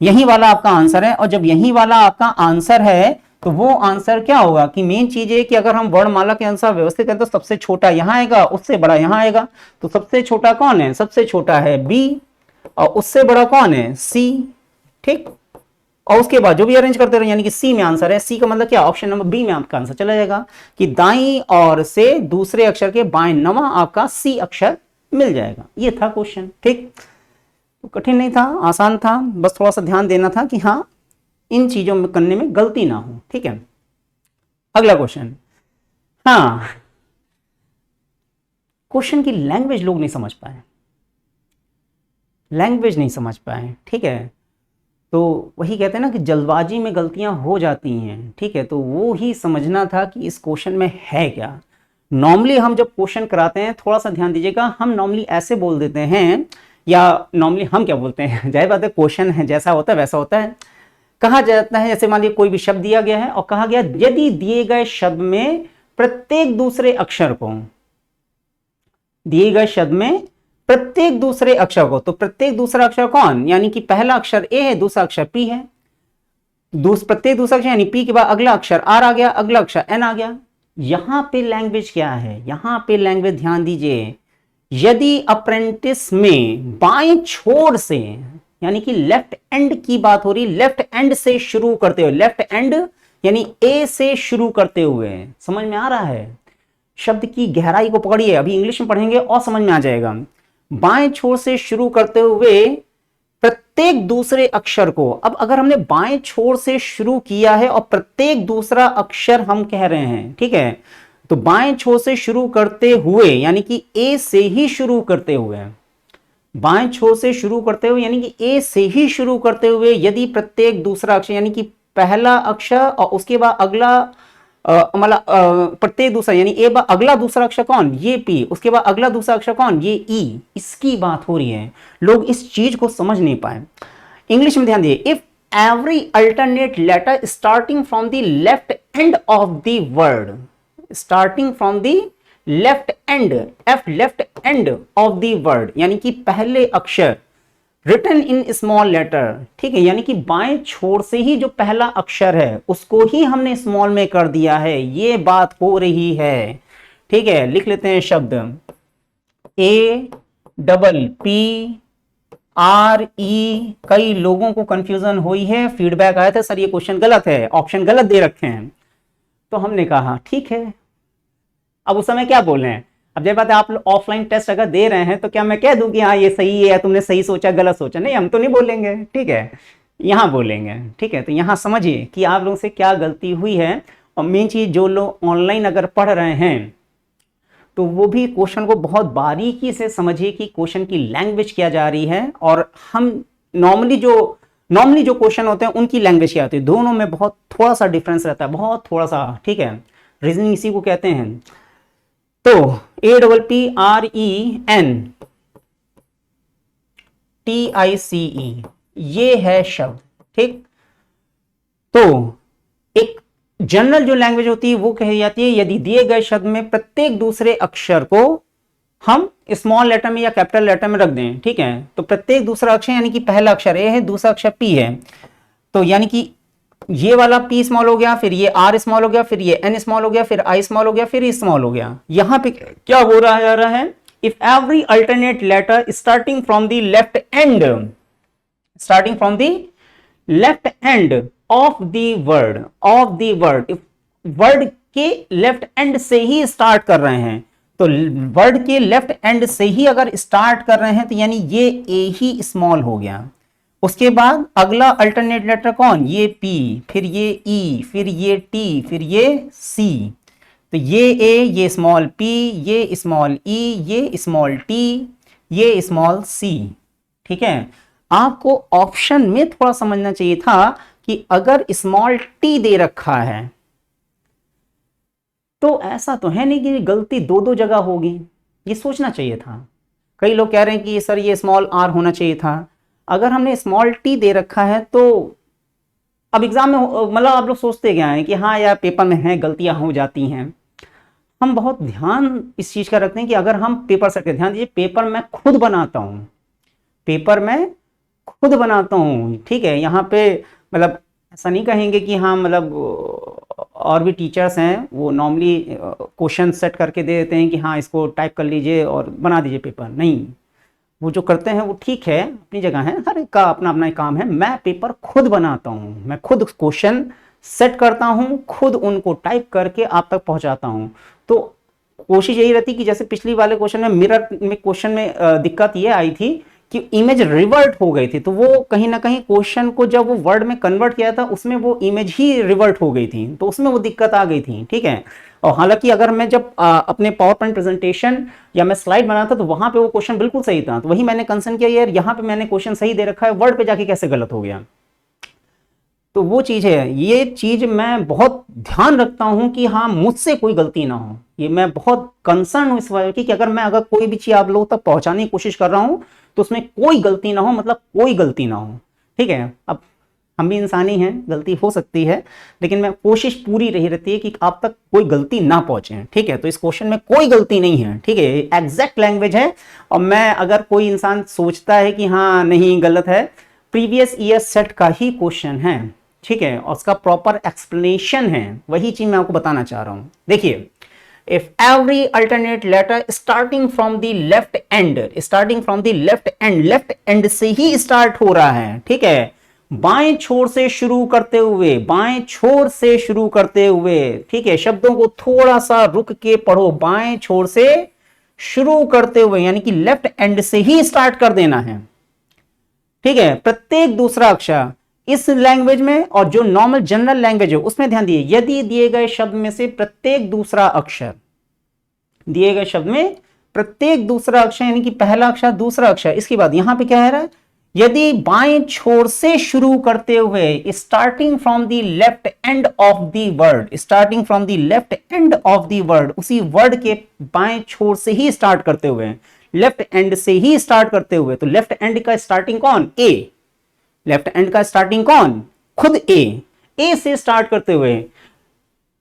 यही वाला आपका आंसर है। और जब यही वाला आपका आंसर है तो वो आंसर क्या होगा कि मेन चीज है कि अगर हम वर्णमाला के अनुसार व्यवस्थित करें तो सबसे छोटा यहां आएगा, उससे बड़ा यहां आएगा। तो सबसे छोटा कौन है, सबसे छोटा है बी, और उससे बड़ा कौन है सी, ठीक। और उसके बाद जो भी अरेंज करते रहे, यानी कि सी में आंसर है। सी का मतलब क्या, ऑप्शन नंबर बी में आपका आंसर चला जाएगा कि दाईं ओर से दूसरे अक्षर के बाएं नवा आपका सी अक्षर मिल जाएगा। ये था क्वेश्चन, ठीक। तो कठिन नहीं था, आसान था, बस थोड़ा सा ध्यान देना था कि हाँ इन चीजों में करने में गलती ना हो, ठीक है। अगला क्वेश्चन, हाँ, क्वेश्चन की लैंग्वेज लोग नहीं समझ पाए, लैंग्वेज नहीं समझ पाए, ठीक है। तो वही कहते हैं ना कि जल्दबाजी में गलतियां हो जाती हैं, ठीक है। तो वो ही समझना था कि इस क्वेश्चन में है क्या। नॉर्मली हम जब क्वेश्चन कराते हैं, थोड़ा सा ध्यान दीजिएगा, हम नॉर्मली ऐसे बोल देते हैं, या नॉर्मली हम क्या बोलते हैं, जाहिर बात है क्वेश्चन है जैसा होता है वैसा होता है। कहा जाता है जैसे मान लीजिए कोई भी शब्द दिया गया है और कहा गया यदि दिए गए शब्द में प्रत्येक दूसरे अक्षर को, दिए गए शब्द में प्रत्येक दूसरे अक्षर को, तो प्रत्येक दूसरा अक्षर कौन, यानी कि पहला अक्षर ए है, दूसरा अक्षर पी है, प्रत्येक दूसरा अक्षर यानी पी के बाद अगला अक्षर आर आ गया, अगला अक्षर एन आ गया। यहां पे लैंग्वेज क्या है, यहां पे लैंग्वेज ध्यान दीजिए, यदि अप्रेंटिस में बाएं छोर से यानी कि लेफ्ट एंड की बात हो रही, लेफ्ट एंड से शुरू करते हुए, लेफ्ट एंड यानी ए से शुरू करते हुए, समझ में आ रहा है, शब्द की गहराई को पकड़िए, अभी इंग्लिश में पढ़ेंगे और समझ में आ जाएगा। बाएं छोर से शुरू करते हुए प्रत्येक दूसरे अक्षर को, अब अगर हमने बाएं छोर से शुरू किया है और प्रत्येक दूसरा अक्षर हम कह रहे हैं, ठीक है, तो बाएं छोर से शुरू करते हुए यानी कि ए से ही शुरू करते हुए, बाएं छोर से शुरू करते हुए यानी कि ए से ही शुरू करते हुए यदि प्रत्येक दूसरा अक्षर यानी कि पहला अक्षर और उसके बाद अगला मतलब प्रत्येक दूसरा यानी ए बाद अगला दूसरा अक्षर कौन, ये पी, उसके बाद अगला दूसरा अक्षर कौन, ये ई, इसकी बात हो रही है। लोग इस चीज को समझ नहीं पाए। इंग्लिश में ध्यान दिए, if every alternate letter starting from the left end of the word, starting from the left end, of left end of the word यानी कि पहले अक्षर, रिटन इन स्मॉल लेटर, ठीक है, यानी कि बाएं छोर से ही जो पहला अक्षर है उसको ही हमने स्मॉल में कर दिया है, ये बात हो रही है। ठीक है, लिख लेते हैं शब्द ए डबल पी आर ई। कई लोगों को कंफ्यूजन हुई है, फीडबैक आया था सर ये क्वेश्चन गलत है, ऑप्शन गलत दे रखे हैं। तो हमने कहा ठीक है, अब उस समय क्या बोल रहे हैं, अब जब बात है आप ऑफलाइन टेस्ट अगर दे रहे हैं तो क्या मैं कह दूं कि हाँ ये सही है, तुमने सही सोचा गलत सोचा, नहीं हम तो नहीं बोलेंगे, ठीक है, यहाँ बोलेंगे। ठीक है, तो यहाँ समझिए कि आप लोगों से क्या गलती हुई है। और मेन चीज, जो लोग ऑनलाइन अगर पढ़ रहे हैं तो वो भी क्वेश्चन को बहुत बारीकी से समझिए कि क्वेश्चन की लैंग्वेज क्या जा रही है, और हम नॉर्मली जो क्वेश्चन होते हैं उनकी लैंग्वेज क्या होती है, दोनों में बहुत थोड़ा सा डिफरेंस रहता है, बहुत थोड़ा सा। ठीक है, रीजनिंग इसी को कहते हैं। तो A double P R E N T I C E, ये है शब्द। ठीक, तो एक जनरल जो लैंग्वेज होती है वो कही जाती है यदि दिए गए शब्द में प्रत्येक दूसरे अक्षर को हम स्मॉल लेटर में या कैपिटल लेटर में रख दें। ठीक है, तो प्रत्येक दूसरा अक्षर यानी कि पहला अक्षर ए है, दूसरा अक्षर पी है, तो यानी कि ये वाला पी स्मॉल हो गया, फिर ये आर स्मॉल हो गया, फिर ये एन स्मॉल हो गया, फिर आई स्मॉल हो गया, फिर ई स्मॉल हो गया। यहां पे क्या हो रहा है, if every alternate letter starting from the left end, starting from the left end of the word, word के लेफ्ट एंड से ही स्टार्ट कर रहे हैं, तो वर्ड के लेफ्ट एंड से ही अगर स्टार्ट कर रहे हैं तो यानी ये ए ही स्मॉल हो गया। उसके बाद अगला अल्टरनेट लेटर कौन, ये पी, फिर ये ई, फिर ये टी, फिर ये सी, तो ये ए, ये स्मॉल पी, ये स्मॉल ई, ये स्मॉल टी, ये स्मॉल सी। ठीक है, आपको ऑप्शन में थोड़ा समझना चाहिए था कि अगर स्मॉल टी दे रखा है तो ऐसा तो है नहीं कि गलती दो दो जगह होगी, ये सोचना चाहिए था। कई लोग कह रहे हैं कि सर ये स्मॉल आर होना चाहिए था। अगर हमने स्मॉल टी दे रखा है तो अब एग्जाम में मतलब आप लोग सोचते क्या है कि हाँ यार पेपर में है, गलतियां हो जाती हैं। हम बहुत ध्यान इस चीज का रखते हैं कि अगर हम पेपर सेट के, ध्यान दीजिए, पेपर मैं खुद बनाता हूँ, पेपर मैं खुद बनाता हूँ। ठीक है, यहाँ पे मतलब ऐसा नहीं कहेंगे कि हाँ मतलब और भी टीचर्स हैं वो नॉर्मली क्वेश्चन सेट करके दे देते हैं कि हाँ इसको टाइप कर लीजिए और बना दीजिए पेपर, नहीं, वो जो करते हैं वो ठीक है, अपनी जगह है, हर एक का अपना अपना काम है। मैं पेपर खुद बनाता हूँ, मैं खुद क्वेश्चन सेट करता हूँ, खुद उनको टाइप करके आप तक पहुँचाता हूँ। तो कोशिश यही रहती कि जैसे पिछली वाले क्वेश्चन में मिरर में क्वेश्चन में दिक्कत ये आई थी कि इमेज रिवर्ट हो गई थी, तो वो कहीं ना कहीं क्वेश्चन को जब वो वर्ड में कन्वर्ट किया था उसमें वो इमेज ही रिवर्ट हो गई थी, तो उसमें वो दिक्कत आ गई थी। ठीक है, और हालांकि अगर मैं जब अपने पावर पॉइंट प्रेजेंटेशन या मैं स्लाइड बनाता तो वहां पे वो क्वेश्चन बिल्कुल सही था, तो वही मैंने कंसर्न किया यार यहाँ पे मैंने क्वेश्चन सही दे रखा है, वर्ड पे जाके कैसे गलत हो गया। तो वो चीज है, ये चीज मैं बहुत ध्यान रखता हूं कि हाँ मुझसे कोई गलती ना हो, ये मैं बहुत कंसर्न हूं इस वजह की कि अगर कोई भी चीज आप लोगों तक पहुंचाने की कोशिश कर रहा हूं तो उसमें कोई गलती ना हो, मतलब कोई गलती ना हो। ठीक है, अब हम भी इंसान ही हैं, गलती हो सकती है, लेकिन मैं कोशिश पूरी रही रहती है कि आप तक कोई गलती ना पहुंचे। ठीक है, तो इस क्वेश्चन में कोई गलती नहीं है। ठीक है, एग्जैक्ट लैंग्वेज है, और मैं अगर कोई इंसान सोचता है कि हाँ नहीं गलत है, प्रीवियस ईयर सेट का ही क्वेश्चन है। ठीक है, और उसका प्रॉपर एक्सप्लेनेशन है, वही चीज मैं आपको बताना चाह रहा हूं। देखिए, if every alternate letter starting from the left end से ही स्टार्ट हो रहा है, ठीक है, बाएं छोर से शुरू करते हुए, बाएं छोर से शुरू करते हुए, ठीक है, शब्दों को थोड़ा सा रुक के पढ़ो, बाएं छोर से शुरू करते हुए यानी कि लेफ्ट एंड से ही स्टार्ट कर देना है, ठीक है। प्रत्येक दूसरा अक्षर इस लैंग्वेज में और जो नॉर्मल जनरल लैंग्वेज है उसमें ध्यान दिए, यदि दिए गए शब्द में से प्रत्येक दूसरा अक्षर, दिए गए शब्द में प्रत्येक दूसरा अक्षर यानी कि पहला अक्षर दूसरा अक्षर, इसके बाद यहां पे क्या है, यदि बाएं छोर से शुरू करते हुए, starting from the left end of the word, starting from the left end of the word, उसी वर्ड के बाएं छोर से ही स्टार्ट करते हुए, लेफ्ट एंड से ही स्टार्ट करते हुए, तो लेफ्ट एंड का स्टार्टिंग कौन, ए, लेफ्ट एंड का स्टार्टिंग कौन, खुद ए से स्टार्ट करते हुए,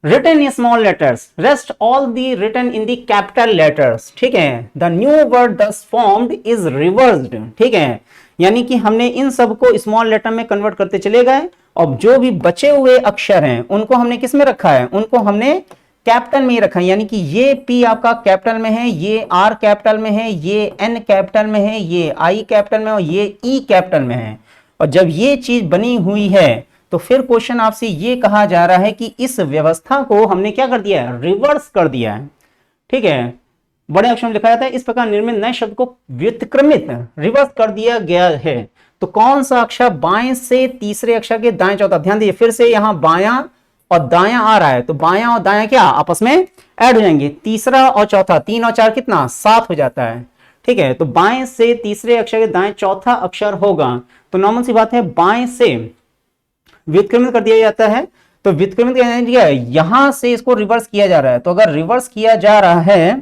written in small letters, rest all the written in the capital letters, ठीक है। the new word thus formed is reversed, ठीक है, यानी कि हमने इन सब को स्मॉल लेटर में कन्वर्ट करते चले गए और जो भी बचे हुए अक्षर हैं उनको हमने किस में रखा है, उनको हमने कैपिटल में ही रखा है, यानी कि ये पी आपका कैपिटल में है, ये आर कैपिटल में है, ये एन कैपिटल में है, ये आई कैपिटल में और ये ई कैपिटल में है। और जब ये चीज बनी हुई है तो फिर क्वेश्चन आपसे ये कहा जा रहा है कि इस व्यवस्था को हमने क्या कर दिया है, रिवर्स कर दिया है, ठीक है। बड़े अक्षर में लिखा जाता है इस प्रकार निर्मित नए शब्द को व्युत्क्रमित, रिवर्स कर दिया गया है। तो कौन सा अक्षर बाएं से तीसरे अक्षर के दाएं चौथा, ध्यान दीजिए फिर से यहां बायां और दायां आ रहा है, तो बायां और दायां क्या आपस में ऐड हो जाएंगे, तीसरा और चौथा, 3 और 4 कितना 7 हो जाता है, ठीक है। तो बाएं से तीसरे अक्षर के दाएं चौथा अक्षर होगा, तो नॉर्मल सी बात है बाएं से व्युत्क्रमित कर दिया जाता है, तो व्युत्क्रमित किया यहां से इसको रिवर्स किया जा रहा है, तो अगर रिवर्स किया जा रहा है,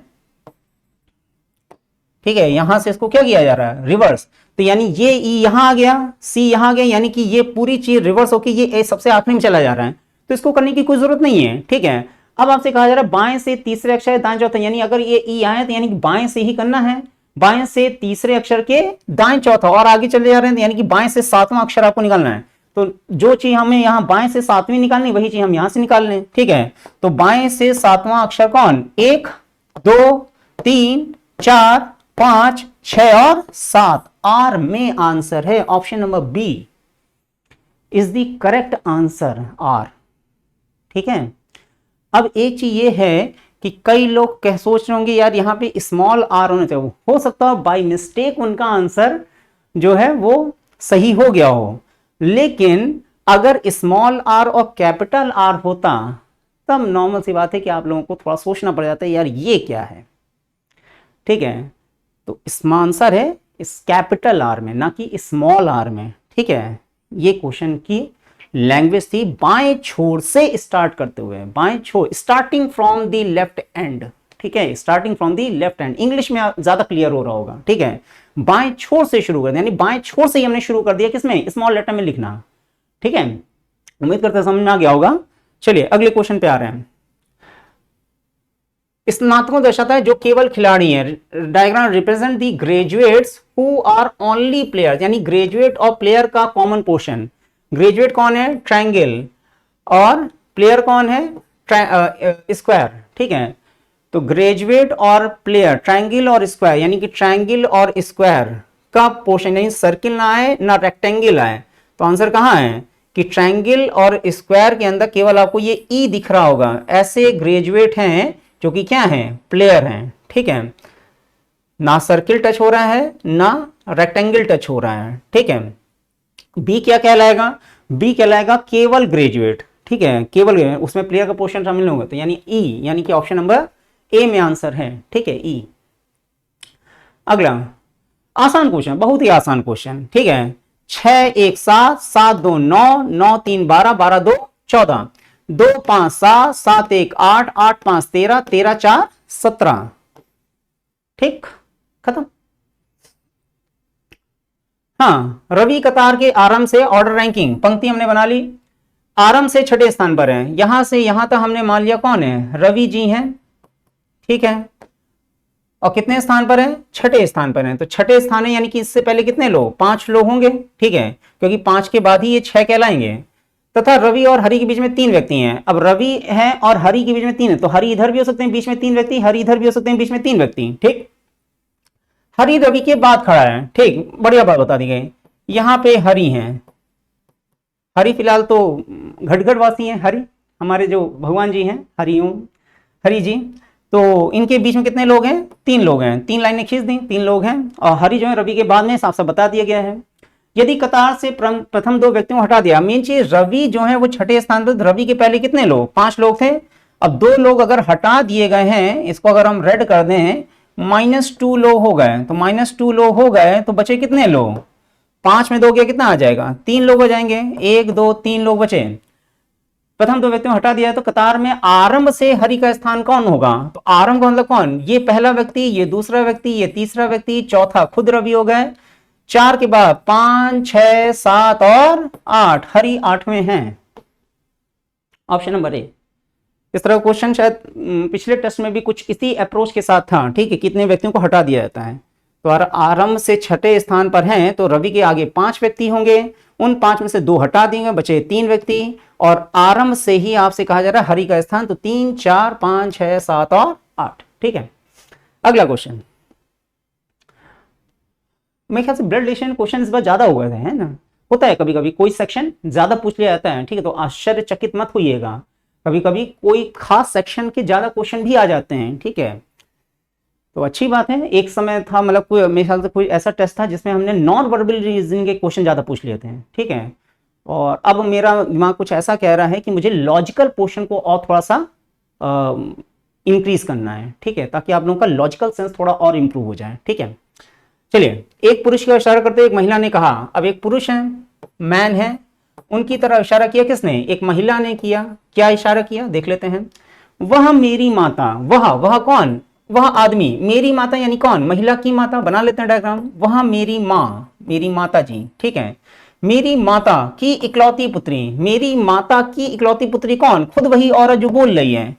ठीक है, यहां से इसको क्या किया जा रहा है, रिवर्स, तो यानी ये ई यहां आ गया, सी यहां आ गया, यानी कि ये पूरी चीज रिवर्स होकर ये ए सबसे आखिरी में चला जा रहा है, तो इसको करने की कोई जरूरत नहीं है, ठीक है। अब आपसे कहा जा रहा है बाएं से तीसरे अक्षर दाएं चौथा, यानी अगर ये ई आए तो यानी कि बाएं से ही करना है, बाएं से तीसरे अक्षर के दाएं चौथा और आगे चले जा रहे हैं, यानी कि बाएं से 7वां अक्षर आपको निकालना है, तो जो चीज हमें यहां बाएं से 7वीं निकालनी वही चीज हम यहां से निकाल लें, ठीक है। तो बाएं से 7वां अक्षर कौन, 1 2 3 4 5 6 और 7, आर में आंसर है, option number B is the correct answer, R, ठीक है। अब एक चीज ये है कि कई लोग कह सोच रहे होंगे यार यहाँ पे स्मॉल आर होना चाहिए, हो सकता है बाय मिस्टेक उनका आंसर जो है वो सही हो गया हो, लेकिन अगर स्मॉल आर और कैपिटल आर होता तब नॉर्मल सी बात है कि आप लोगों को थोड़ा सोचना पड़ जाता है यार ये क्या है, ठीक है। तो इसका आंसर है इस कैपिटल आर में, ना कि स्मॉल आर में, ठीक है। ये क्वेश्चन की लैंग्वेज थी बाएं छोर से स्टार्ट करते हुए, बाएं छोर, starting from the left and, ठीक है, starting from the left and, English में ज्यादा क्लियर हो रहा होगा, ठीक है। बाएं छोर से शुरू कर दिया, यानी बाएं छोर से ही हमने शुरू कर दिया, किसमें, स्मॉल लेटर में लिखना, ठीक है। उम्मीद करते हैं समझ में आ गया होगा। चलिए अगले क्वेश्चन पे आ रहे हैं। स्नातकों दर्शाता है जो केवल खिलाड़ी हैं, diagram represent the graduates who are only players, यानी ग्रेजुएट और प्लेयर का कॉमन पोर्शन, ग्रेजुएट कौन है, ट्रायंगल, और प्लेयर कौन है, स्क्वायर, ठीक है। तो ग्रेजुएट और प्लेयर, ट्रायंगल और स्क्वायर, यानी कि ट्रायंगल और स्क्वायर का पोर्शन, यानी सर्किल ना आए ना रेक्टेंगल आए, तो आंसर कहां है कि ट्रायंगल और स्क्वायर के अंदर केवल आपको ये ई दिख रहा होगा, ऐसे ग्रेजुएट हैं जो कि क्या है, प्लेयर हैं, ठीक है। ना सर्किल टच हो रहा है ना रेक्टेंगल टच हो रहा है, ठीक है। बी क्या कहलाएगा, बी कहलाएगा केवल ग्रेजुएट, ठीक है, केवल उसमें प्लेयर का पोर्शन शामिल नहीं होगा, तो यानी ई, यानी कि ऑप्शन नंबर ए में आंसर है, ठीक है, ई। अगला आसान क्वेश्चन, बहुत ही आसान क्वेश्चन, ठीक है। 6 1 7 7 2 9 9 3 12 12 2 14, 2 5 7 7 1 8 8 5 13 13 4 17, ठीक, खत्म। हाँ, रवि कतार के आरंभ से ऑर्डर रैंकिंग, पंक्ति हमने बना ली, आरंभ से 6ठे स्थान पर है, यहां से यहां तक हमने मान लिया कौन है, रवि जी हैं, ठीक है। और कितने स्थान पर है, 6ठे स्थान पर है, तो 6ठे स्थान है यानी कि इससे पहले कितने लोग, 5 लोग होंगे, ठीक है, क्योंकि 5 के बाद ही ये 6 कहलाएंगे। तथा रवि और हरि के बीच में 3 व्यक्ति हैं, अब रवि है और हरि के बीच में 3 है, तो हरि इधर भी हो सकते हैं बीच में 3 व्यक्ति, हरि इधर भी हो सकते हैं बीच में 3 व्यक्ति, ठीक। हरि रवि के बाद खड़ा है, ठीक, बढ़िया बात बता दी गई, यहां पे हरि हैं, हरि फिलहाल तो घटगढ़ वासी हैं, हरि हमारे जो भगवान जी हैं, हरिओम हरि जी। तो इनके बीच में कितने लोग हैं? 3 लोग हैं, 3 लाइनें खींच दी, 3 लोग हैं। और हरि जो है रवि के बाद में साफ साफ बता दिया गया है। यदि कतार से प्रथम 2 व्यक्तियों को हटा दिया, मेन चीज रवि जो है वो छठे स्थान पर, रवि के पहले कितने लोग? 5 लोग थे। अब 2 लोग अगर हटा दिए गए हैं, इसको अगर हम रेड कर दें, -2 लोग हो गए, तो -2 लोग हो गए तो बचे कितने लोग? 5 में 2 गया कितना आ जाएगा? 3 लोग हो जाएंगे। 1 2 3 लोग बचे। प्रथम 2 व्यक्तियों हटा दिया तो कतार में आरंभ से हरि का स्थान कौन होगा? तो आरंभ का मतलब कौन? ये पहला व्यक्ति, ये दूसरा व्यक्ति, ये तीसरा व्यक्ति, चौथा खुद रवि हो गए। 4 के बाद 5 6 7 और 8, हरि 8वें हैं। Option number A. इस तरह क्वेश्चन शायद पिछले टेस्ट में भी कुछ इसी अप्रोच के साथ था, ठीक है, कितने व्यक्तियों को हटा दिया जाता है। तो आरंभ से छठे स्थान पर हैं तो रवि के आगे 5 व्यक्ति होंगे, उन 5 में से 2 हटा देंगे, बचे 3 व्यक्ति। और आरंभ से ही आपसे कहा जा रहा है हरि का स्थान, तो 3 4 5 6 7 और 8, ठीक है। अगला क्वेश्चन, मेरे ख्याल से ब्लड रिलेशन क्वेश्चन इस बार ज्यादा हुए थे, है ना? होता है कभी कभी कोई सेक्शन ज्यादा पूछ लिया जाता है, ठीक है, तो आश्चर्यचकित मत होइएगा, कभी कभी कोई खास सेक्शन के ज्यादा क्वेश्चन भी आ जाते हैं, ठीक है। तो अच्छी बात है। एक समय था, मतलब कोई मेरे ख्याल से कोई ऐसा टेस्ट था जिसमें हमने नॉन वर्बल रीजनिंग के क्वेश्चन ज्यादा पूछ लिए थे, ठीक है। और अब मेरा दिमाग कुछ ऐसा कह रहा है कि मुझे लॉजिकल पोर्शन को और थोड़ा सा इंक्रीज करना है, ठीक है, ताकि आप लोगों का लॉजिकल सेंस थोड़ा और इंप्रूव हो जाए, ठीक है। चलिए, एक पुरुष का इशारा करते हुए एक महिला ने कहा, अब एक पुरुष है, मैन है, उनकी तरफ इशारा किया किसने? एक महिला ने किया। क्या इशारा किया देख लेते हैं। वह मेरी माता, वह कौन? वह आदमी, मेरी माता यानी कौन? महिला की माता। बना लेते हैं डायग्राम। वह मेरी माँ, मेरी माता जी, ठीक है। मेरी माता की इकलौती पुत्री, मेरी माता की इकलौती पुत्री कौन? खुद वही औरत जो बोल रही है।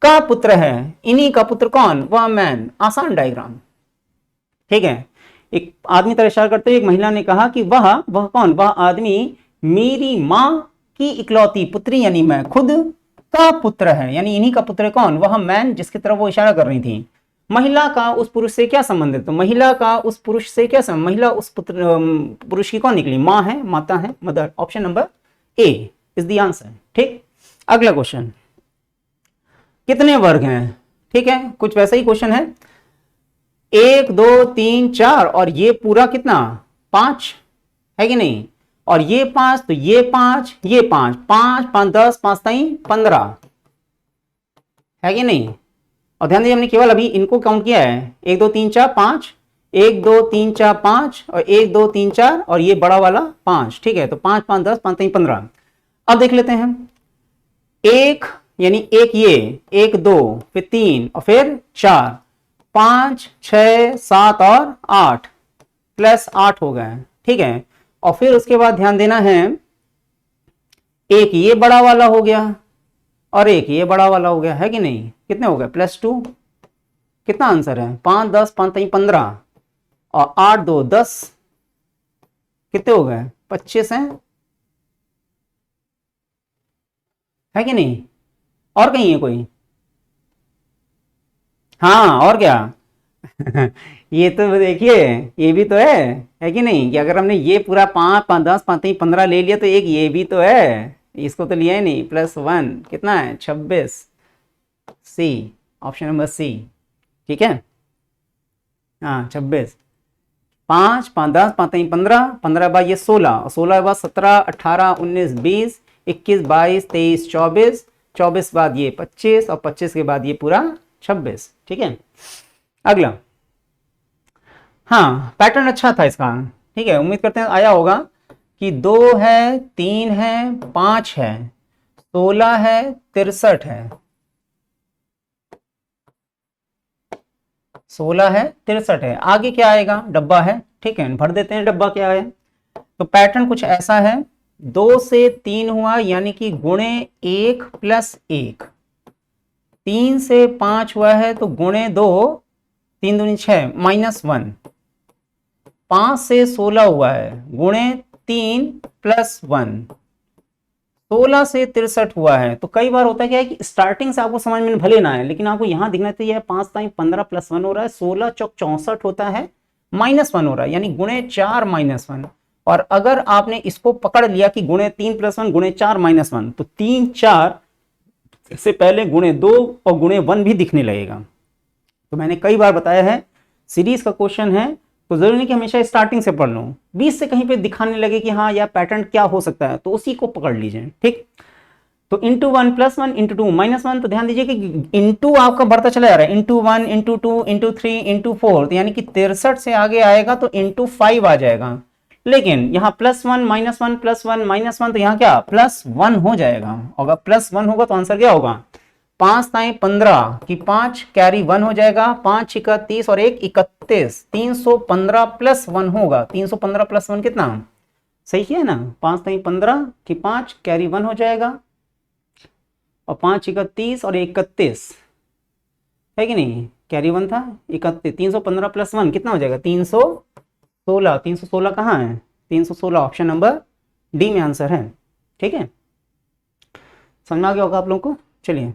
का पुत्र है, इन्हीं का पुत्र कौन? वह मैन। आसान डायग्राम, ठीक है। एक आदमी तरह इशारा करते हुए एक महिला ने कहा कि वह कौन? वह आदमी मेरी माँ की इकलौती पुत्री यानी मैं खुद का पुत्र है, यानी इन्हीं का पुत्र है। कौन? वह मैन जिसकी तरफ वो इशारा कर रही थी। महिला का उस पुरुष से क्या संबंध है? तो महिला का उस पुरुष से क्या संबंध? महिला उस पुरुष की कौन निकली? माँ है, माता है, mother. Option number A is the answer, ठीक। अगला क्वेश्चन, कितने वर्ग हैं? ठीक है, कुछ वैसा ही क्वेश्चन है। 1 2 3 4 और ये पूरा कितना? 5 है कि नहीं? और ये 5, तो ये 5, ये 5, 5 5 10, 5 3 15 है कि नहीं? और ध्यान दीजिए, हमने केवल अभी इनको काउंट किया है। 1 2 3 4 5, 1 2 3 4 5 और 1 2 3 4 और ये बड़ा वाला 5, ठीक है। तो 5 5 10, 5 3 15। अब देख लेते हैं। 1 यानी एक ये, 1 2 फिर 3 और फिर 4, 5 6 7 और 8 प्लस 8 हो गए, ठीक है। और फिर उसके बाद ध्यान देना है, एक ये बड़ा वाला हो गया और एक ये बड़ा वाला हो गया, है कि नहीं? कितने हो गए? +2। कितना आंसर है? 5 10 5 3 15 और 8 2 10, कितने हो गए? 25 है कि नहीं? और कहीं है कोई? हाँ, और क्या? ये तो देखिए, ये भी तो है कि नहीं? कि अगर हमने ये पूरा 5 5 10 5 3 15 ले लिया तो एक ये भी तो है, इसको तो लिया ही नहीं। +1 कितना है? 26। सी, ऑप्शन नंबर सी, ठीक है। हाँ, 26। 5 5 10 5 3 15, 15 बाद ये 16, 16 बाद 17 18 19 20 21 22 23 24, 24 बाद ये 25 और 25 के बाद ये पूरा 26, ठीक है। अगला, हाँ, पैटर्न अच्छा था इसका, ठीक है। उम्मीद करते हैं आया होगा कि 2 है, 3 है, 5 है, 16 है, 63 है, 16 है, 63 है। आगे क्या आएगा? डब्बा है, ठीक है, भर देते हैं डब्बा क्या है। तो पैटर्न कुछ ऐसा है, 2 से 3 हुआ यानी कि गुणे 1 + 1, 3 से 5 हुआ है तो गुणे 2, 3 दूनी 6 -1, 5 से 16 हुआ है गुणे 3 + 1, 16 से 63 हुआ है। तो कई बार होता है क्या है कि स्टार्टिंग से आपको समझ में भले ना आए, लेकिन आपको यहां दिखना चाहिए 5 टाइम 15 + 1 हो रहा है, 16 चौक 64 होता है, -1 हो रहा है, यानी गुणे 4 -1, और अगर आपने इसको पकड़ लिया कि गुणे 3+1 गुणे 4-1, तो 3 4 से पहले गुणे 2 और गुणे 1 भी दिखने लगेगा। तो मैंने कई बार बताया है, सीरीज का क्वेश्चन है तो जरूरी नहीं कि हमेशा स्टार्टिंग से पढ़ लो, बीच से कहीं पे दिखाने लगे कि हाँ यह पैटर्न क्या हो सकता है, तो उसी को पकड़ लीजिए। ठीक, तो इंटू 1 +1 इंटू 2 -1, तो ध्यान दीजिए कि इंटू आपका बढ़ता चला जा रहा है, इंटू 1 इंटू 2 इंटू 3 इंटू 4, तो यानी कि 63 से आगे आएगा तो इंटू 5 आ जाएगा। लेकिन यहाँ +1 -1 +1 -1, तो यहाँ क्या +1 हो जाएगा। अगर +1 होगा तो आंसर क्या होगा, 5 ताई 15 की 5 कैरी 1 हो जाएगा, 5 6 30 और 1 31, 315 + 1 होगा। 315 + 1 कितना, सही है ना, 5 ताई 15 की 5 कैरी 1 हो जाएगा, और 5 6 30 और 31 है कि नहीं, कैरी 1 था 31, 315 + 1 कितना हो जाएगा 316। 316 कहाँ है, 316 ऑप्शन नंबर डी में आंसर है। ठीक है, समझ में आ गया होगा आप लोगों को। चलिए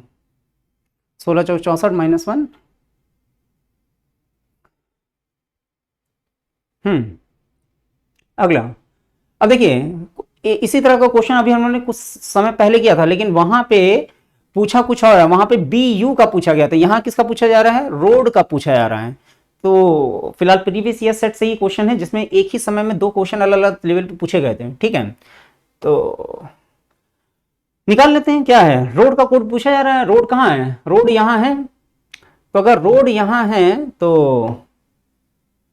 16 चौक 64 -1। अगला, अब देखिए इसी तरह का क्वेश्चन अभी हम लोगों ने कुछ समय पहले किया था, लेकिन वहां पे पूछा कुछ और है, वहां पे BU का पूछा गया था, यहाँ किसका पूछा जा रहा है, रोड का पूछा जा रहा है। तो फिलहाल प्रीवियस ईयर सेट से ही क्वेश्चन है जिसमें एक ही समय में 2 क्वेश्चन अलग अलग लेवल पे पूछे गए थे। ठीक है, तो निकाल लेते हैं क्या है, रोड का कोड पूछा जा रहा है। रोड कहाँ है, रोड यहाँ है, तो अगर रोड यहाँ है तो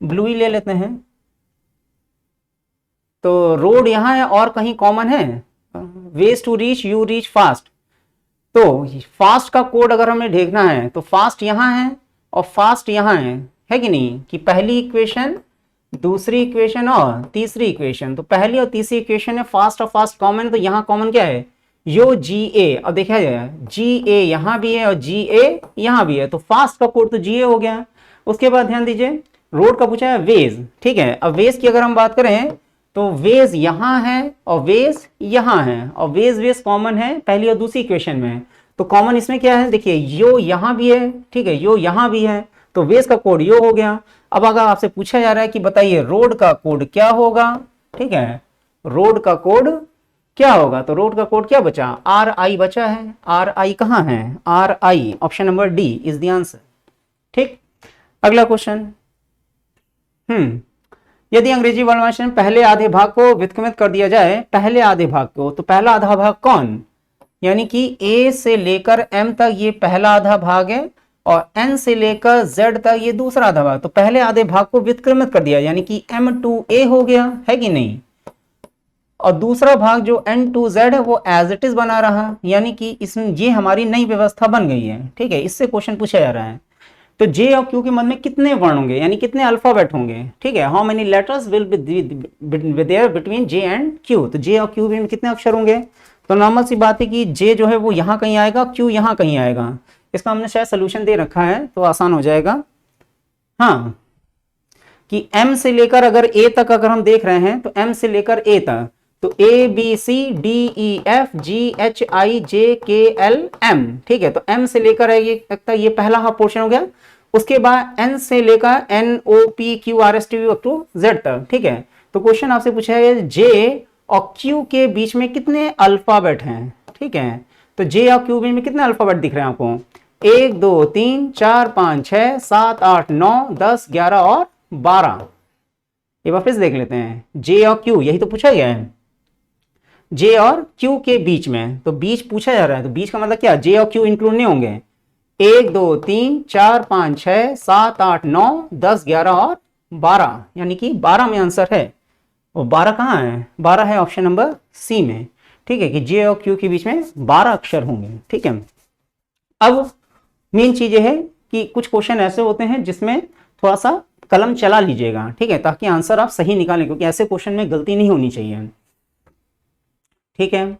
ब्लू ही ले लेते हैं। तो रोड यहाँ है और कहीं कॉमन है, ways to reach you reach fast. तो फास्ट का कोड अगर हमें देखना है तो फास्ट यहाँ है और फास्ट यहाँ है कि नहीं, कि पहली इक्वेशन दूसरी इक्वेशन और तीसरी इक्वेशन, तो पहली और तीसरी इक्वेशन है फास्ट और फास्ट कॉमन, तो यहाँ कॉमन क्या है, यो GA। अब देखा जाए GA यहाँ भी है और GA यहाँ भी है, तो फास्ट का कोड तो GA हो गया। उसके बाद ध्यान दीजिए रोड का पूछा है वेज। ठीक है, अब वेज की अगर हम बात करें तो वेज यहाँ है और वेज यहाँ है, और वेज कॉमन है पहली और दूसरी इक्वेशन में, तो कॉमन इसमें क्या है, देखिए यो यहाँ भी है, ठीक है, यो यहाँ भी है, तो वेज का कोड यो हो गया। अब अगर आपसे पूछा जा रहा है कि बताइए रोड का कोड क्या होगा, ठीक है, रोड का कोड क्या होगा, तो रोड का कोड क्या बचा, RI बचा है। RI कहाँ है, RI option number D is the answer. ठीक, अगला क्वेश्चन, यदि अंग्रेजी वर्णमाला में पहले आधे भाग को व्युत्क्रमित कर दिया जाए, पहले आधे भाग को, तो पहला आधा भाग कौन, यानी कि A से लेकर M तक ये पहला आधा भाग है और N से लेकर Z तक ये दूसरा आधा भाग, तो पहले आधे भाग को व्युत्क्रमित कर दिया यानी कि M2A हो गया, है कि नहीं, और दूसरा भाग जो N2Z है वो एज इट इज बना रहा, यानी कि इसमें ये हमारी नई व्यवस्था बन गई है। ठीक है, इससे क्वेश्चन पूछा जा रहा है। तो J और Q के मध्य में कितने वर्ण होंगे, यानी कितने अल्फाबेट होंगे, ठीक है, how many letters will be there between J and Q, तो J और Q में कितने अक्षर होंगे, तो नॉर्मल सी बात है कि J जो है वो यहाँ कहीं आएगा, Q यहाँ कहीं आएगा। इसका हमने शायद सोल्यूशन दे रखा है तो आसान हो जाएगा। हाँ, कि M से लेकर अगर A तक अगर हम देख रहे हैं तो M से लेकर A तक, तो ABCDEFGHIJKLM, ठीक है, तो M से लेकर ये पहला पोर्शन हो गया। उसके बाद N से लेकर NOPQRSTU अप टू Z तक, ठीक है, तो क्वेश्चन आपसे पूछा है J और Q के बीच में कितने अल्फाबेट हैं, ठीक है, तो J और Q में कितने अल्फाबेट दिख रहे हैं आपको, 1 2 3 4 5 6 7 8 9 10 11 और 12। एक बार फिर देख लेते हैं, J और Q यही तो पूछा गया है, J और Q के बीच में, तो बीच पूछा जा रहा है, तो बीच का मतलब क्या, J और Q इंक्लूड नहीं होंगे, 1 2 3 4 5 6 7 8 9 10 11 और 12, यानी कि 12 में आंसर है। और 12 कहाँ है, 12 है ऑप्शन नंबर सी में, ठीक है, कि J और Q के बीच में 12 अक्षर होंगे। ठीक है, अब मेन चीज ये है कि कुछ क्वेश्चन ऐसे होते हैं जिसमें थोड़ा सा कलम चला लीजिएगा, ठीक है, ताकि आंसर आप सही निकालें, क्योंकि ऐसे क्वेश्चन में गलती नहीं होनी चाहिए। ठीक है,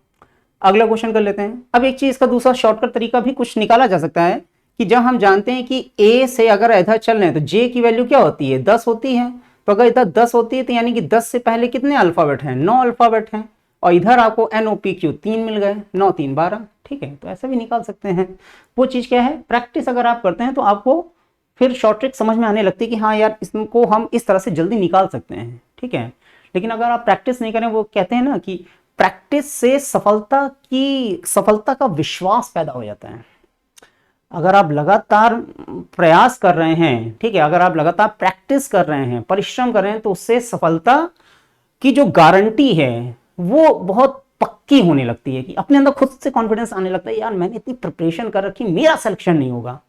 अगला क्वेश्चन कर लेते हैं। अब एक चीज का दूसरा शॉर्टकट तरीका भी कुछ निकाला जा सकता है कि जब हम जानते हैं कि A से अगर इधर चल रहे हैं तो J की वैल्यू क्या होती है, 10 होती है, तो अगर इधर 10 होती है तो यानी कि 10 से पहले कितने अल्फाबेट हैं, 9 अल्फाबेट हैं, और इधर आपको NOPQ 3 मिल गए, 9 3 12, ठीक है, तो ऐसे भी निकाल सकते हैं। वो चीज क्या है, प्रैक्टिस अगर आप करते हैं तो आपको फिर शॉर्ट ट्रिक समझ में आने लगती है कि हाँ यार इसको हम इस तरह से जल्दी निकाल सकते हैं। ठीक है, लेकिन अगर आप प्रैक्टिस नहीं करें, वो कहते हैं ना कि प्रैक्टिस से सफलता का विश्वास पैदा हो जाता है। अगर आप लगातार प्रयास कर रहे हैं, ठीक है, अगर आप लगातार प्रैक्टिस कर रहे हैं, परिश्रम कर रहे हैं, तो उससे सफलता की जो गारंटी है वो बहुत पक्की होने लगती है, कि अपने अंदर खुद से कॉन्फिडेंस आने लगता है, यार मैंने इतनी प्रिपरेशन कर रखी, मेरा सिलेक्शन नहीं होगा।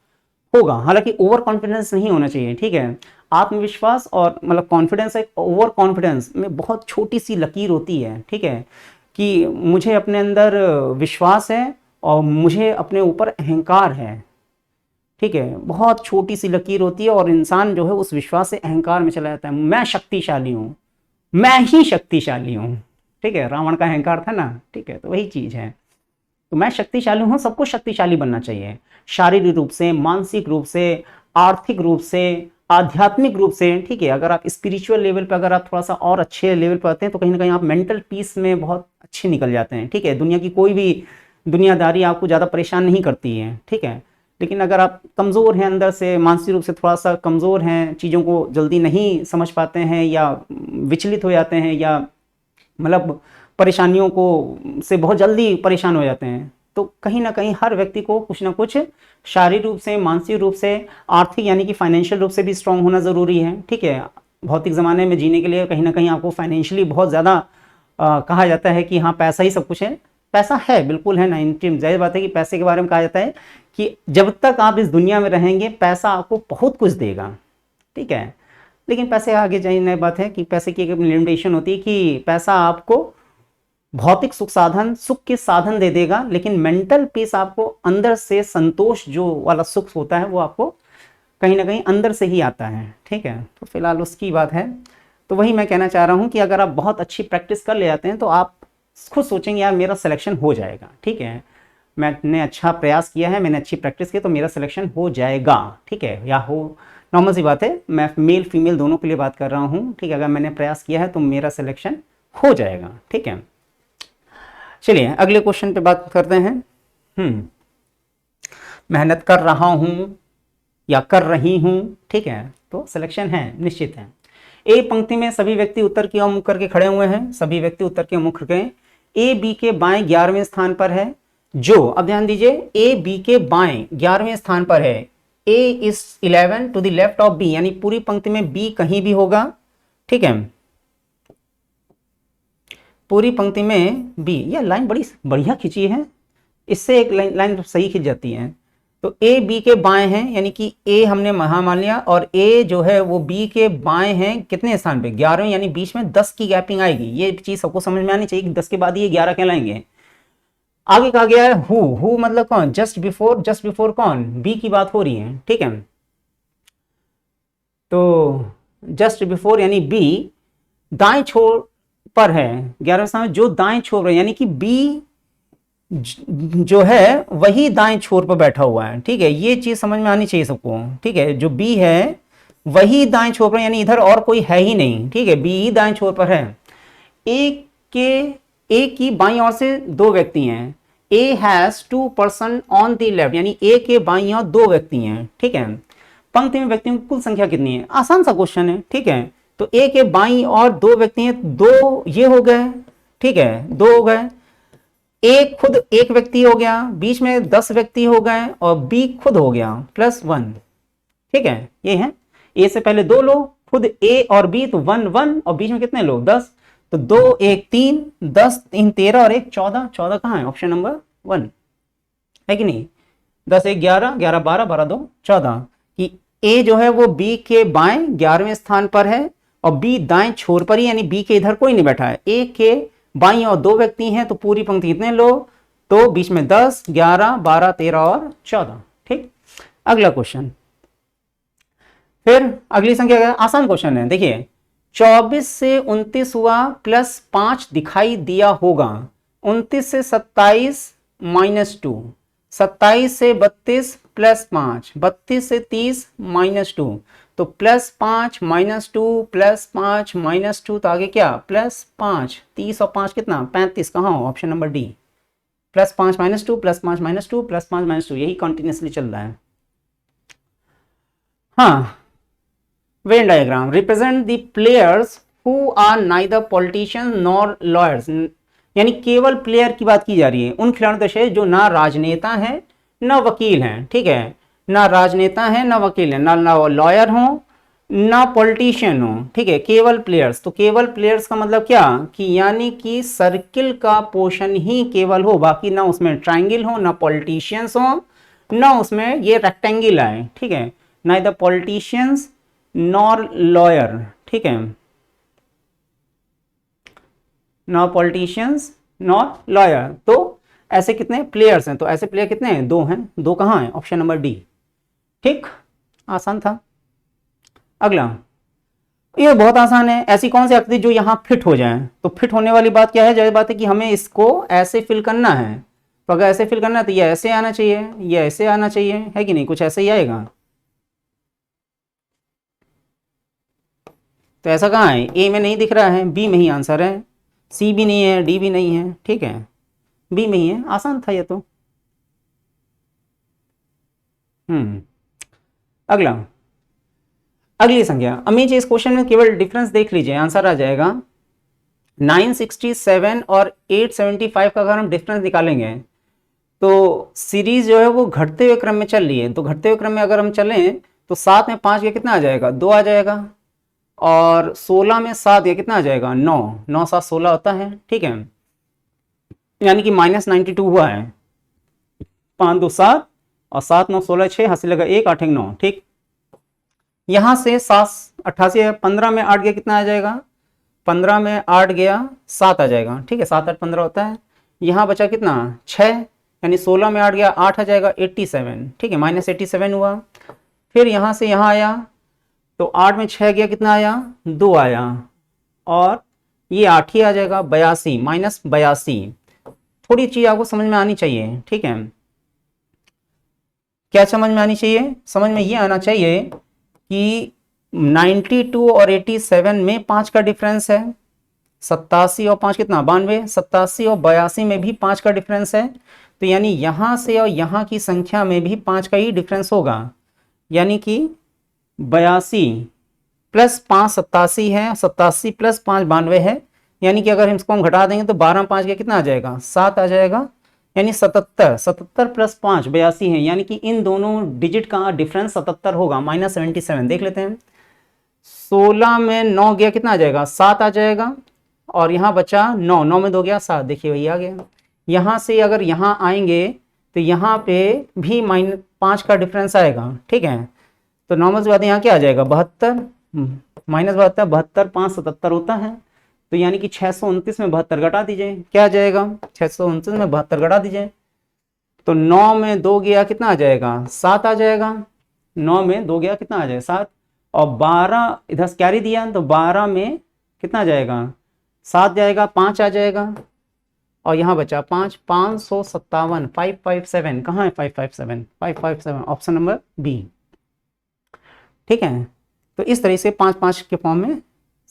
हालांकि ओवर कॉन्फिडेंस नहीं होना चाहिए, ठीक है। आत्मविश्वास और मतलब कॉन्फिडेंस, एक ओवर कॉन्फिडेंस में बहुत छोटी सी लकीर होती है, ठीक है, कि मुझे अपने अंदर विश्वास है और मुझे अपने ऊपर अहंकार है, ठीक है। बहुत छोटी सी लकीर होती है और इंसान जो है उस विश्वास से अहंकार में चला जाता है। मैं शक्तिशाली हूँ, मैं ही शक्तिशाली हूँ, ठीक है। रावण का अहंकार था ना, ठीक है, तो वही चीज है। तो मैं शक्तिशाली हूँ, सबको शक्तिशाली बनना चाहिए, शारीरिक रूप से, मानसिक रूप से, आर्थिक रूप से, आध्यात्मिक रूप से, ठीक है। अगर आप स्पिरिचुअल लेवल पर अगर आप थोड़ा सा और अच्छे लेवल पर आते हैं तो कहीं ना कहीं आप मेंटल पीस में बहुत अच्छे निकल जाते हैं, ठीक है। दुनिया की कोई भी दुनियादारी आपको ज़्यादा परेशान नहीं करती है, ठीक है। लेकिन अगर आप कमज़ोर हैं अंदर से, मानसिक रूप से थोड़ा सा कमज़ोर हैं, चीज़ों को जल्दी नहीं समझ पाते हैं या विचलित हो जाते हैं, या मतलब परेशानियों को से बहुत जल्दी परेशान हो जाते हैं, तो कहीं ना कहीं हर व्यक्ति को कुछ ना कुछ शारीरिक रूप से, मानसिक रूप से, आर्थिक यानी कि फाइनेंशियल रूप से भी स्ट्रांग होना ज़रूरी है, ठीक है। भौतिक ज़माने में जीने के लिए कहीं ना कहीं आपको फाइनेंशियली बहुत ज़्यादा कहा जाता है कि हाँ पैसा ही सब कुछ है। पैसा है, बिल्कुल है, 90 जाहिर बात है कि पैसे के बारे में कहा जाता है कि जब तक आप इस दुनिया में रहेंगे पैसा आपको बहुत कुछ देगा, ठीक है। लेकिन पैसे आगे जाने नई बात है कि पैसे की एक लिमिटेशन होती है कि पैसा आपको भौतिक सुख के साधन दे देगा, लेकिन मेंटल पीस आपको अंदर से, संतोष जो वाला सुख होता है वो आपको कहीं ना कहीं अंदर से ही आता है, ठीक है। तो फिलहाल उसकी बात है। तो वही मैं कहना चाह रहा हूँ कि अगर आप बहुत अच्छी प्रैक्टिस कर ले जाते हैं तो आप खुद सोचेंगे यार मेरा सिलेक्शन हो जाएगा, ठीक है, मैंने अच्छा प्रयास किया है, मैंने अच्छी प्रैक्टिस की, तो मेरा सिलेक्शन हो जाएगा, ठीक है। या हो, नॉर्मल सी बात है, मैं मेल फीमेल दोनों के लिए बात कर रहा हूँ, ठीक है। अगर मैंने प्रयास किया है तो मेरा सिलेक्शन हो जाएगा, ठीक है। चलिए अगले क्वेश्चन पे बात करते हैं। मेहनत कर रहा हूँ या कर रही हूँ, ठीक है, तो सिलेक्शन है, निश्चित है। ए पंक्ति में सभी व्यक्ति उत्तर की ओर मुख करके खड़े हुए हैं, सभी व्यक्ति उत्तर की ओर मुख करके, ए बी के बाएं 11वें स्थान पर है, जो, अब ध्यान दीजिए, ए बी के बाएं 11वें स्थान पर है, A is 11 to the left of B, यानी पूरी पंक्ति में बी कहीं भी होगा, ठीक है, पूरी पंक्ति में बी। यह लाइन बड़ी बढ़िया खींची है, इससे एक लाइन सही खींच जाती है। तो ए बी के बाएं हैं, यानी कि ए हमने महा मान लिया और ए जो है वो बी के बाएं हैं, कितने स्थान पे, 11वें, यानी बीच में 10 की गैपिंग आएगी। ये चीज सबको समझ में आनी चाहिए कि 10 के बाद ये 11 कहलाएंगे। आगे कहा गया है हु मतलब कौन, जस्ट बिफोर कौन, बी की बात हो रही है, ठीक है। तो जस्ट बिफोर यानी बी दाएं छोर पर है, 11वें स्थान में, जो दाएं छोर पर, यानी कि बी जो है वही दाएं छोर पर बैठा हुआ है, ठीक है। ये चीज समझ में आनी चाहिए सबको, ठीक है। जो बी है वही दाएं छोर पर, यानी इधर और कोई है ही नहीं, ठीक है, बी ही दाएं छोर पर है। ए की बाईं ओर से दो व्यक्ति हैं, A has 2 person on the left, यानी ए के बाईं ओर दो व्यक्ति हैं, ठीक है। पंक्ति में व्यक्तियों की कुल संख्या कितनी है, आसान सा क्वेश्चन है, ठीक है। तो ए के बाईं ओर दो व्यक्ति हैं, दो ये हो गए, ठीक है, दो हो गए, ए खुद एक व्यक्ति हो गया, बीच में 10 व्यक्ति हो गए और बी खुद हो गया +1, ठीक है। ये है, ए से पहले दो लोग, खुद ए और बी, तो 1 1 और बीच में कितने लोग 10, तो 2 1 3, 10 3 13 और 1 14, 14 कहाँ है, ऑप्शन नंबर 1 है कि नहीं। 10 1 11, 11 12, 12 2 14, कि ए जो है वो बी के बाएं 11वें स्थान पर है और बी दाएं छोर पर ही, यानी बी के इधर कोई नहीं बैठा है, ए के बाईं और दो व्यक्ति हैं, तो पूरी पंक्ति कितने लोग, तो बीच में 10 11 12 13 और 14, ठीक। अगला क्वेश्चन, फिर अगली संख्या क्या है, आसान क्वेश्चन है, देखिए 24 से 29 हुआ +5 दिखाई दिया होगा, 29 से 27 -2, 27 से 32 +5, 32 से 30 -2, तो +5 -2 +5 -2, तो आगे क्या +5, 30 और 5 कितना 35, कहाँ हो, ऑप्शन नंबर डी, +5 -2 +5 -2 +5 -2, यही कंटिन्यूसली चल रहा है। हाँ, Venn diagram represent the players who are neither politician nor lawyers, यानी केवल प्लेयर की बात की जा रही है, उन खिलाड़ियों से जो ना राजनेता है ना वकील हैं, ठीक है, ना राजनेता है ना वकील है, ना लॉयर हो ना पॉलिटिशियन हो, ठीक है, केवल प्लेयर्स। तो केवल प्लेयर्स का मतलब क्या कि यानी कि सर्किल का पोर्शन ही केवल हो, बाकी ना उसमें ट्रायंगल हो ना पॉलिटिशियंस हो ना उसमें ये रेक्टेंगल आए, ठीक है, ना इधर पॉलिटिशियंस नॉर लॉयर, ठीक है, नॉर पॉलिटिशियंस नॉर लॉयर। तो ऐसे कितने प्लेयर्स हैं, तो ऐसे प्लेयर कितने हैं, दो हैं, दो कहाँ हैं, ऑप्शन नंबर डी, ठीक, आसान था। अगला, ये बहुत आसान है, ऐसी कौन सी आकृति जो यहां फिट हो जाए, तो फिट होने वाली बात क्या है, जाहिर बात है कि हमें इसको ऐसे फिल करना है, तो अगर ऐसे फिल करना है तो ये ऐसे आना चाहिए, ये ऐसे आना चाहिए, है कि नहीं, कुछ ऐसे ही आएगा। तो ऐसा कहाँ है, ए में नहीं दिख रहा है, बी में ही आंसर है, सी भी नहीं है, डी भी नहीं है, ठीक है, बी में ही है, आसान था ये तो। अगला, अगली संख्या, अमीज इस क्वेश्चन में केवल डिफरेंस देख लीजिए, आंसर आ जाएगा। 967 और 875 का अगर हम डिफरेंस निकालेंगे तो सीरीज जो है वो घटते हुए क्रम में चल रही है, तो घटते हुए क्रम में अगर हम चलें तो 7 में 5 का कितना आ जाएगा, 2 आ जाएगा, और 16 में 7 का कितना आ जाएगा, 9, 9 7 16 होता है, ठीक है, यानी कि -92 हुआ है, 5 2 7 और 7 9 16 6 हासिल लगा 1 8 1 9, ठीक, यहां से 7 88 है, 15 में 8 गया कितना आ जाएगा, 15 में 8 गया 7 आ जाएगा, ठीक है, 7 8 15 होता है, यहाँ बचा कितना 6, यानी 16 में 8 गया 8 आ जाएगा 87, ठीक है, -87 हुआ। फिर यहाँ से यहाँ आया तो 8 में 6 गया कितना आया, 2 आया, और ये 8 ही आ जाएगा, 82 -82। थोड़ी चीज आपको समझ में आनी चाहिए, ठीक है, क्या समझ में आनी चाहिए, समझ में ये आना चाहिए कि 92 और 87 में 5 का डिफरेंस है, 87 और 5 कितना 92, 87 और 82 में भी 5 का डिफरेंस है, तो यानी यहां से और यहां की संख्या में भी 5 का ही डिफरेंस होगा, यानी कि 82 प्लस 5 87 है, 87 प्लस 5 92 है, यानी कि अगर हम इसको हम घटा देंगे तो 12 5 का कितना आ जाएगा, 7 आ जाएगा, यानी 77, 77 प्लस 5 82 है, यानी कि इन दोनों डिजिट का डिफरेंस 77 होगा, -77। देख लेते हैं, 16 में 9 गया कितना आ जाएगा, 7 आ जाएगा, और यहाँ बचा 9, 9 में 2 गया 7, देखिए वही आ गया। यहाँ से अगर यहाँ आएंगे तो यहाँ पे भी -5 का डिफरेंस आएगा, ठीक है, तो नॉर्मल सी बात है, यहाँ क्या आ जाएगा 72, -72, 72 5 77 होता है, तो यानी कि 629 में 72 घटा दीजिए, क्या आ जाएगा, 629 में 72 घटा दीजिए, तो 9 में 2 गया कितना आ जाएगा, 7 आ जाएगा, 9 में 2 गया कितना आ जाएगा 7, और 12 इधर कैरी दिया तो 12 में कितना आ जाएगा, 7 जाएगा, 5 आ जाएगा, और यहाँ बचा 5, 557, 557 कहाँ है, 557 557, ऑप्शन नंबर बी, ठीक है। तो इस तरह से 5 5 के फॉर्म में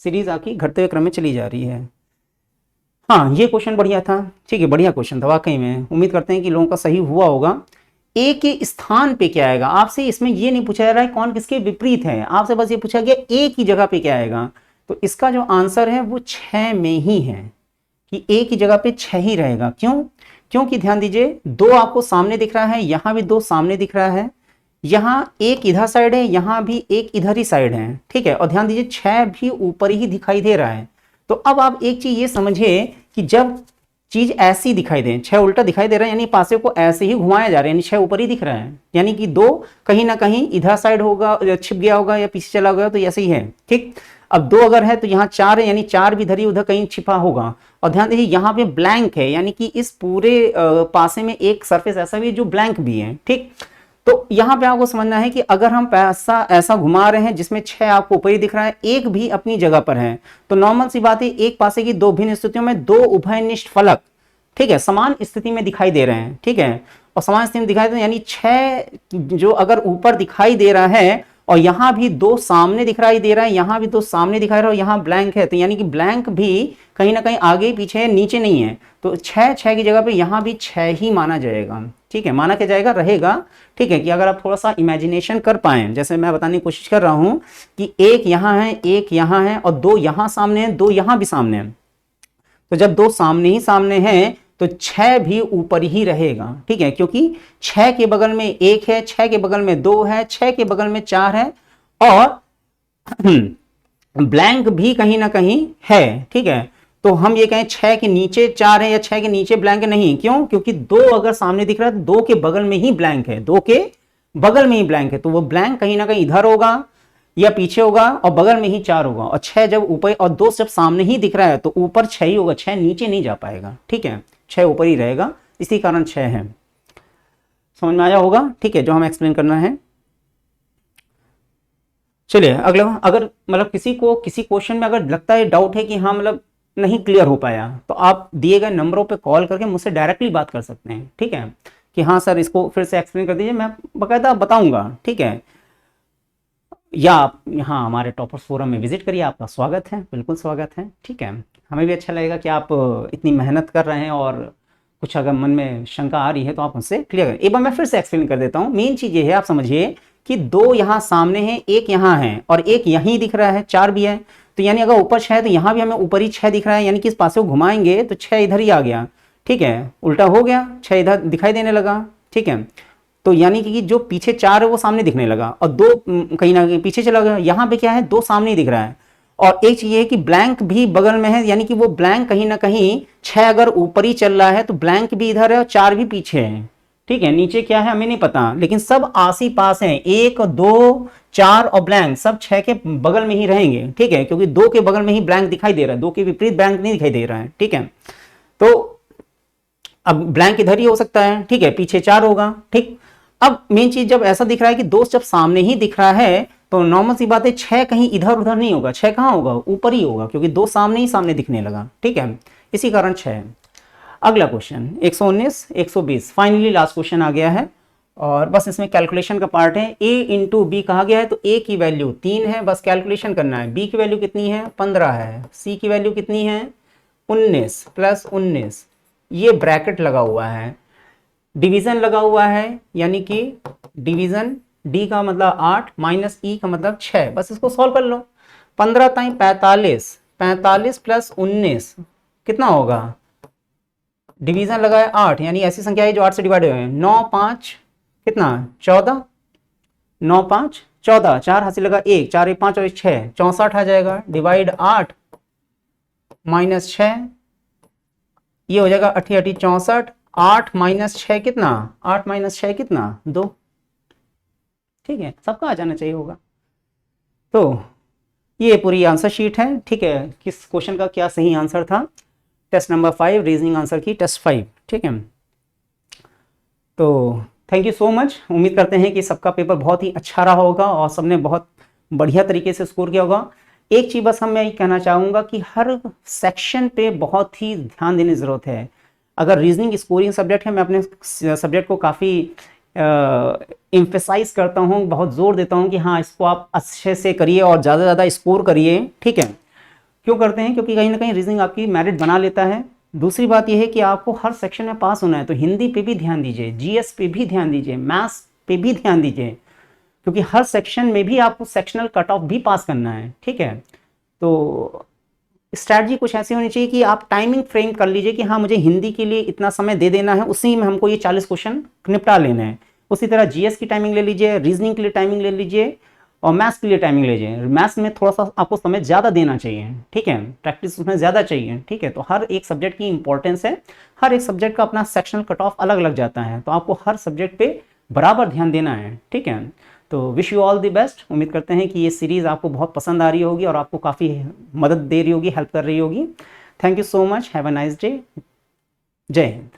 सीरीज आपकी घटते हुए क्रम में चली जा रही है। हाँ, ये क्वेश्चन बढ़िया था, ठीक है, बढ़िया क्वेश्चन था वाकई में, उम्मीद करते हैं कि लोगों का सही हुआ होगा। ए के स्थान पे क्या आएगा, आपसे इसमें ये नहीं पूछा जा रहा है कौन किसके विपरीत है, आपसे बस ये पूछा गया ए की जगह पे क्या आएगा, तो इसका जो आंसर है वो 6 में ही है, कि ए की जगह पे 6 ही रहेगा। क्यों, क्योंकि ध्यान दीजिए 2 आपको सामने दिख रहा है, यहां भी 2 सामने दिख रहा है, यहां एक इधर साइड है, यहां भी एक इधर ही साइड है, ठीक है, और ध्यान दीजिए 6 भी ऊपर ही दिखाई दे रहा है। तो अब आप एक चीज ये समझिए कि जब चीज ऐसी दिखाई दे, 6 उल्टा दिखाई दे रहा है, यानी पासे को ऐसे ही घुमाया जा रहा है, यानी 6 ऊपर ही दिख रहा है, यानी कि 2 कहीं ना कहीं इधर साइड होगा, छिप गया होगा या पीछे चला गया, तो ऐसे ही है, ठीक। अब 2 अगर है तो यहाँ 4 है, यानी 4 भी इधर ही उधर कहीं छिपा होगा, और ध्यान दीजिए यहाँ पे ब्लैंक है, यानी कि इस पूरे पासे में एक सरफेस ऐसा भी है जो ब्लैंक भी है, ठीक। तो यहाँ पे आपको समझना है कि अगर हम पैसा ऐसा घुमा रहे हैं जिसमें 6 आपको ऊपर ही दिख रहा है, एक भी अपनी जगह पर है, तो नॉर्मल सी बात है एक पासे की 2 भिन्न स्थितियों में 2 उभयनिष्ठ फलक, ठीक है, समान स्थिति में दिखाई दे रहे हैं, ठीक है, और समान स्थिति में दिखाई दे रहे हैं, यानी 6 जो अगर ऊपर दिखाई दे रहा है और यहाँ भी 2 सामने दिखाई दे रहा है, यहाँ भी 2 सामने दिखाई रहा है और यहाँ ब्लैंक है, तो यानी कि ब्लैंक भी कहीं ना कहीं आगे पीछे है, नीचे नहीं है, तो 6 की जगह पे यहाँ भी 6 ही माना जाएगा। ठीक है, माना क्या जाएगा, रहेगा। ठीक है, कि अगर आप थोड़ा सा इमेजिनेशन कर पाए, जैसे मैं बताने की कोशिश कर रहा हूं कि एक यहाँ है, एक यहाँ है और 2 यहाँ सामने हैं, 2 यहाँ भी सामने हैं, तो जब 2 सामने ही सामने हैं तो 6 भी ऊपर ही रहेगा। ठीक है, क्योंकि 6 के बगल में 1 है, 6 के बगल में 2 है, 6 के बगल में 4 है और ब्लैंक भी कहीं ना कहीं है। ठीक है, तो हम ये कहें 6 के नीचे 4 है या 6 के नीचे ब्लैंक नहीं, क्यों, क्योंकि 2 अगर सामने दिख रहा है तो 2 के बगल में ही ब्लैंक है, 2 के बगल में ही ब्लैंक है, तो वो ब्लैंक कहीं ना कहीं इधर होगा या पीछे होगा और बगल में ही 4 होगा, और 6 जब ऊपर और 2 जब सामने ही दिख रहा है तो ऊपर 6 ही होगा, 6 नीचे नहीं जा पाएगा। ठीक है, 6 ऊपर ही रहेगा, इसी कारण 6 है। समझ में आया होगा। ठीक है, जो हमें एक्सप्लेन करना है। चलिए अगला, अगर मतलब किसी क्वेश्चन में अगर लगता है डाउट है कि हाँ मतलब नहीं क्लियर हो पाया, तो आप दिए गए नंबरों पे कॉल करके मुझसे डायरेक्टली बात कर सकते हैं। ठीक है, कि हाँ सर इसको फिर से एक्सप्लेन कर दीजिए, मैं बाकायदा बताऊंगा। ठीक है, या आप यहाँ हमारे टॉपर्स फोरम में विजिट करिए, आपका स्वागत है, बिल्कुल स्वागत है। ठीक है, हमें भी अच्छा लगेगा कि आप इतनी मेहनत कर रहे हैं और कुछ अगर मन में शंका आ रही है तो आप उससे क्लियर करें। एक बार मैं फिर से एक्सप्लेन कर देता हूँ। मेन चीज़ ये है, आप समझिए कि 2 यहाँ सामने हैं, 1 यहाँ है और 1 यहीं दिख रहा है, 4 भी है, तो यानी अगर ऊपर 6 है तो यहाँ भी हमें ऊपर ही 6 दिख रहा है, यानी कि इस पास से घुमाएंगे तो 6 इधर ही आ गया। ठीक है, उल्टा हो गया, 6 इधर दिखाई देने लगा। ठीक है, तो यानी कि जो पीछे 4 है वो सामने दिखने लगा और 2 कहीं ना कहीं पीछे चला गया। यहाँ पे क्या है, 2 सामने दिख रहा है और एक चीज ये है कि ब्लैंक भी बगल में है, यानी कि वो ब्लैंक कहीं ना कहीं 6 अगर ऊपर ही चल रहा है तो ब्लैंक भी इधर है और 4 भी पीछे है। ठीक है, नीचे क्या है हमें नहीं पता, लेकिन सब आस ही पास है, 1 2 4 और ब्लैंक सब 6 के बगल में ही रहेंगे। ठीक है, क्योंकि 2 के बगल में ही ब्लैंक दिखाई दे रहा है, 2 के विपरीत ब्लैंक नहीं दिखाई दे रहा है। ठीक है, तो अब ब्लैंक इधर ही हो सकता है। ठीक है, पीछे 4 होगा। ठीक, अब मेन चीज जब ऐसा दिख रहा है कि 2 जब सामने ही दिख रहा है तो नॉर्मल सी बात है 6 कहीं इधर उधर नहीं होगा, 6 कहाँ होगा, ऊपर ही होगा, क्योंकि 2 सामने ही सामने दिखने लगा। ठीक है, इसी कारण 6 है। अगला क्वेश्चन 119 120, फाइनली लास्ट क्वेश्चन आ गया है और बस इसमें कैलकुलेशन का पार्ट है। a इंटू बी कहा गया है तो a की वैल्यू 3 है, बस कैलकुलेशन करना है। b की वैल्यू कितनी है, 15 है। c की वैल्यू कितनी है, 19 प्लस 19, ये ब्रैकेट लगा हुआ है, डिवीजन लगा हुआ है, यानी कि डिवीजन d का मतलब 8 माइनस e का मतलब 6, बस इसको सॉल्व कर लो। 15 ताई 45, 45 प्लस 19 कितना होगा, डिवीजन लगा है 8, यानी ऐसी संख्या है जो 8 से डिवाइड हुए हैं। 9 5 कितना 14, 9 5 14, 4 हासिल लगा 1, 4 1 5 और 6 64 आ जाएगा। डिवाइड 8 माइनस 6, ये हो जाएगा 8 8 64, 8 माइनस 6 कितना, 8 माइनस 6 कितना 2। ठीक है, सबका आ जाना चाहिए होगा। तो ये पूरी आंसर शीट है। ठीक है, किस क्वेश्चन का क्या सही आंसर था, टेस्ट नंबर 5 रीजनिंग आंसर की टेस्ट 5। ठीक है, तो थैंक यू सो मच। उम्मीद करते हैं कि सबका पेपर बहुत ही अच्छा रहा होगा और सबने बहुत बढ़िया तरीके से स्कोर किया होगा। एक चीज़ बस मैं ये कहना चाहूँगा कि हर सेक्शन पे बहुत ही ध्यान देने की ज़रूरत है। अगर रीजनिंग स्कोरिंग सब्जेक्ट है, मैं अपने सब्जेक्ट को काफ़ी एम्फेसाइज करता हूँ, बहुत जोर देता हूँ कि हाँ इसको आप अच्छे से करिए और ज़्यादा से ज़्यादा स्कोर करिए। ठीक है, क्यों करते हैं, क्योंकि कहीं ना कहीं रीजनिंग आपकी मेरिट बना लेता है। दूसरी बात यह है कि आपको हर सेक्शन में पास होना है, तो हिंदी पे भी ध्यान दीजिए, जीएस पे भी ध्यान दीजिए, मैथ्स पे भी ध्यान दीजिए, क्योंकि हर सेक्शन में भी आपको सेक्शनल कट ऑफ भी पास करना है। ठीक है, तो स्ट्रैटेजी कुछ ऐसी होनी चाहिए कि आप टाइमिंग फ्रेम कर लीजिए कि हाँ मुझे हिंदी के लिए इतना समय दे देना है, उसी में हमको ये 40 क्वेश्चन निपटा लेना है। उसी तरह जीएस की टाइमिंग ले लीजिए, रीजनिंग के लिए टाइमिंग ले लीजिए और मैथ्स के लिए टाइमिंग ले लीजिए। मैथ्स में थोड़ा सा आपको समय ज़्यादा देना चाहिए। ठीक है, प्रैक्टिस उसमें ज़्यादा चाहिए। ठीक है, तो हर एक सब्जेक्ट की इंपॉर्टेंस है, हर एक सब्जेक्ट का अपना सेक्शनल कट ऑफ अलग अलग जाता है, तो आपको हर सब्जेक्ट पे बराबर ध्यान देना है। ठीक है, तो wish you all the best. उम्मीद करते हैं कि ये सीरीज़ आपको बहुत पसंद आ रही होगी और आपको काफ़ी मदद दे रही होगी, हेल्प कर रही होगी। Thank you so much, have a nice day, जय हिंद।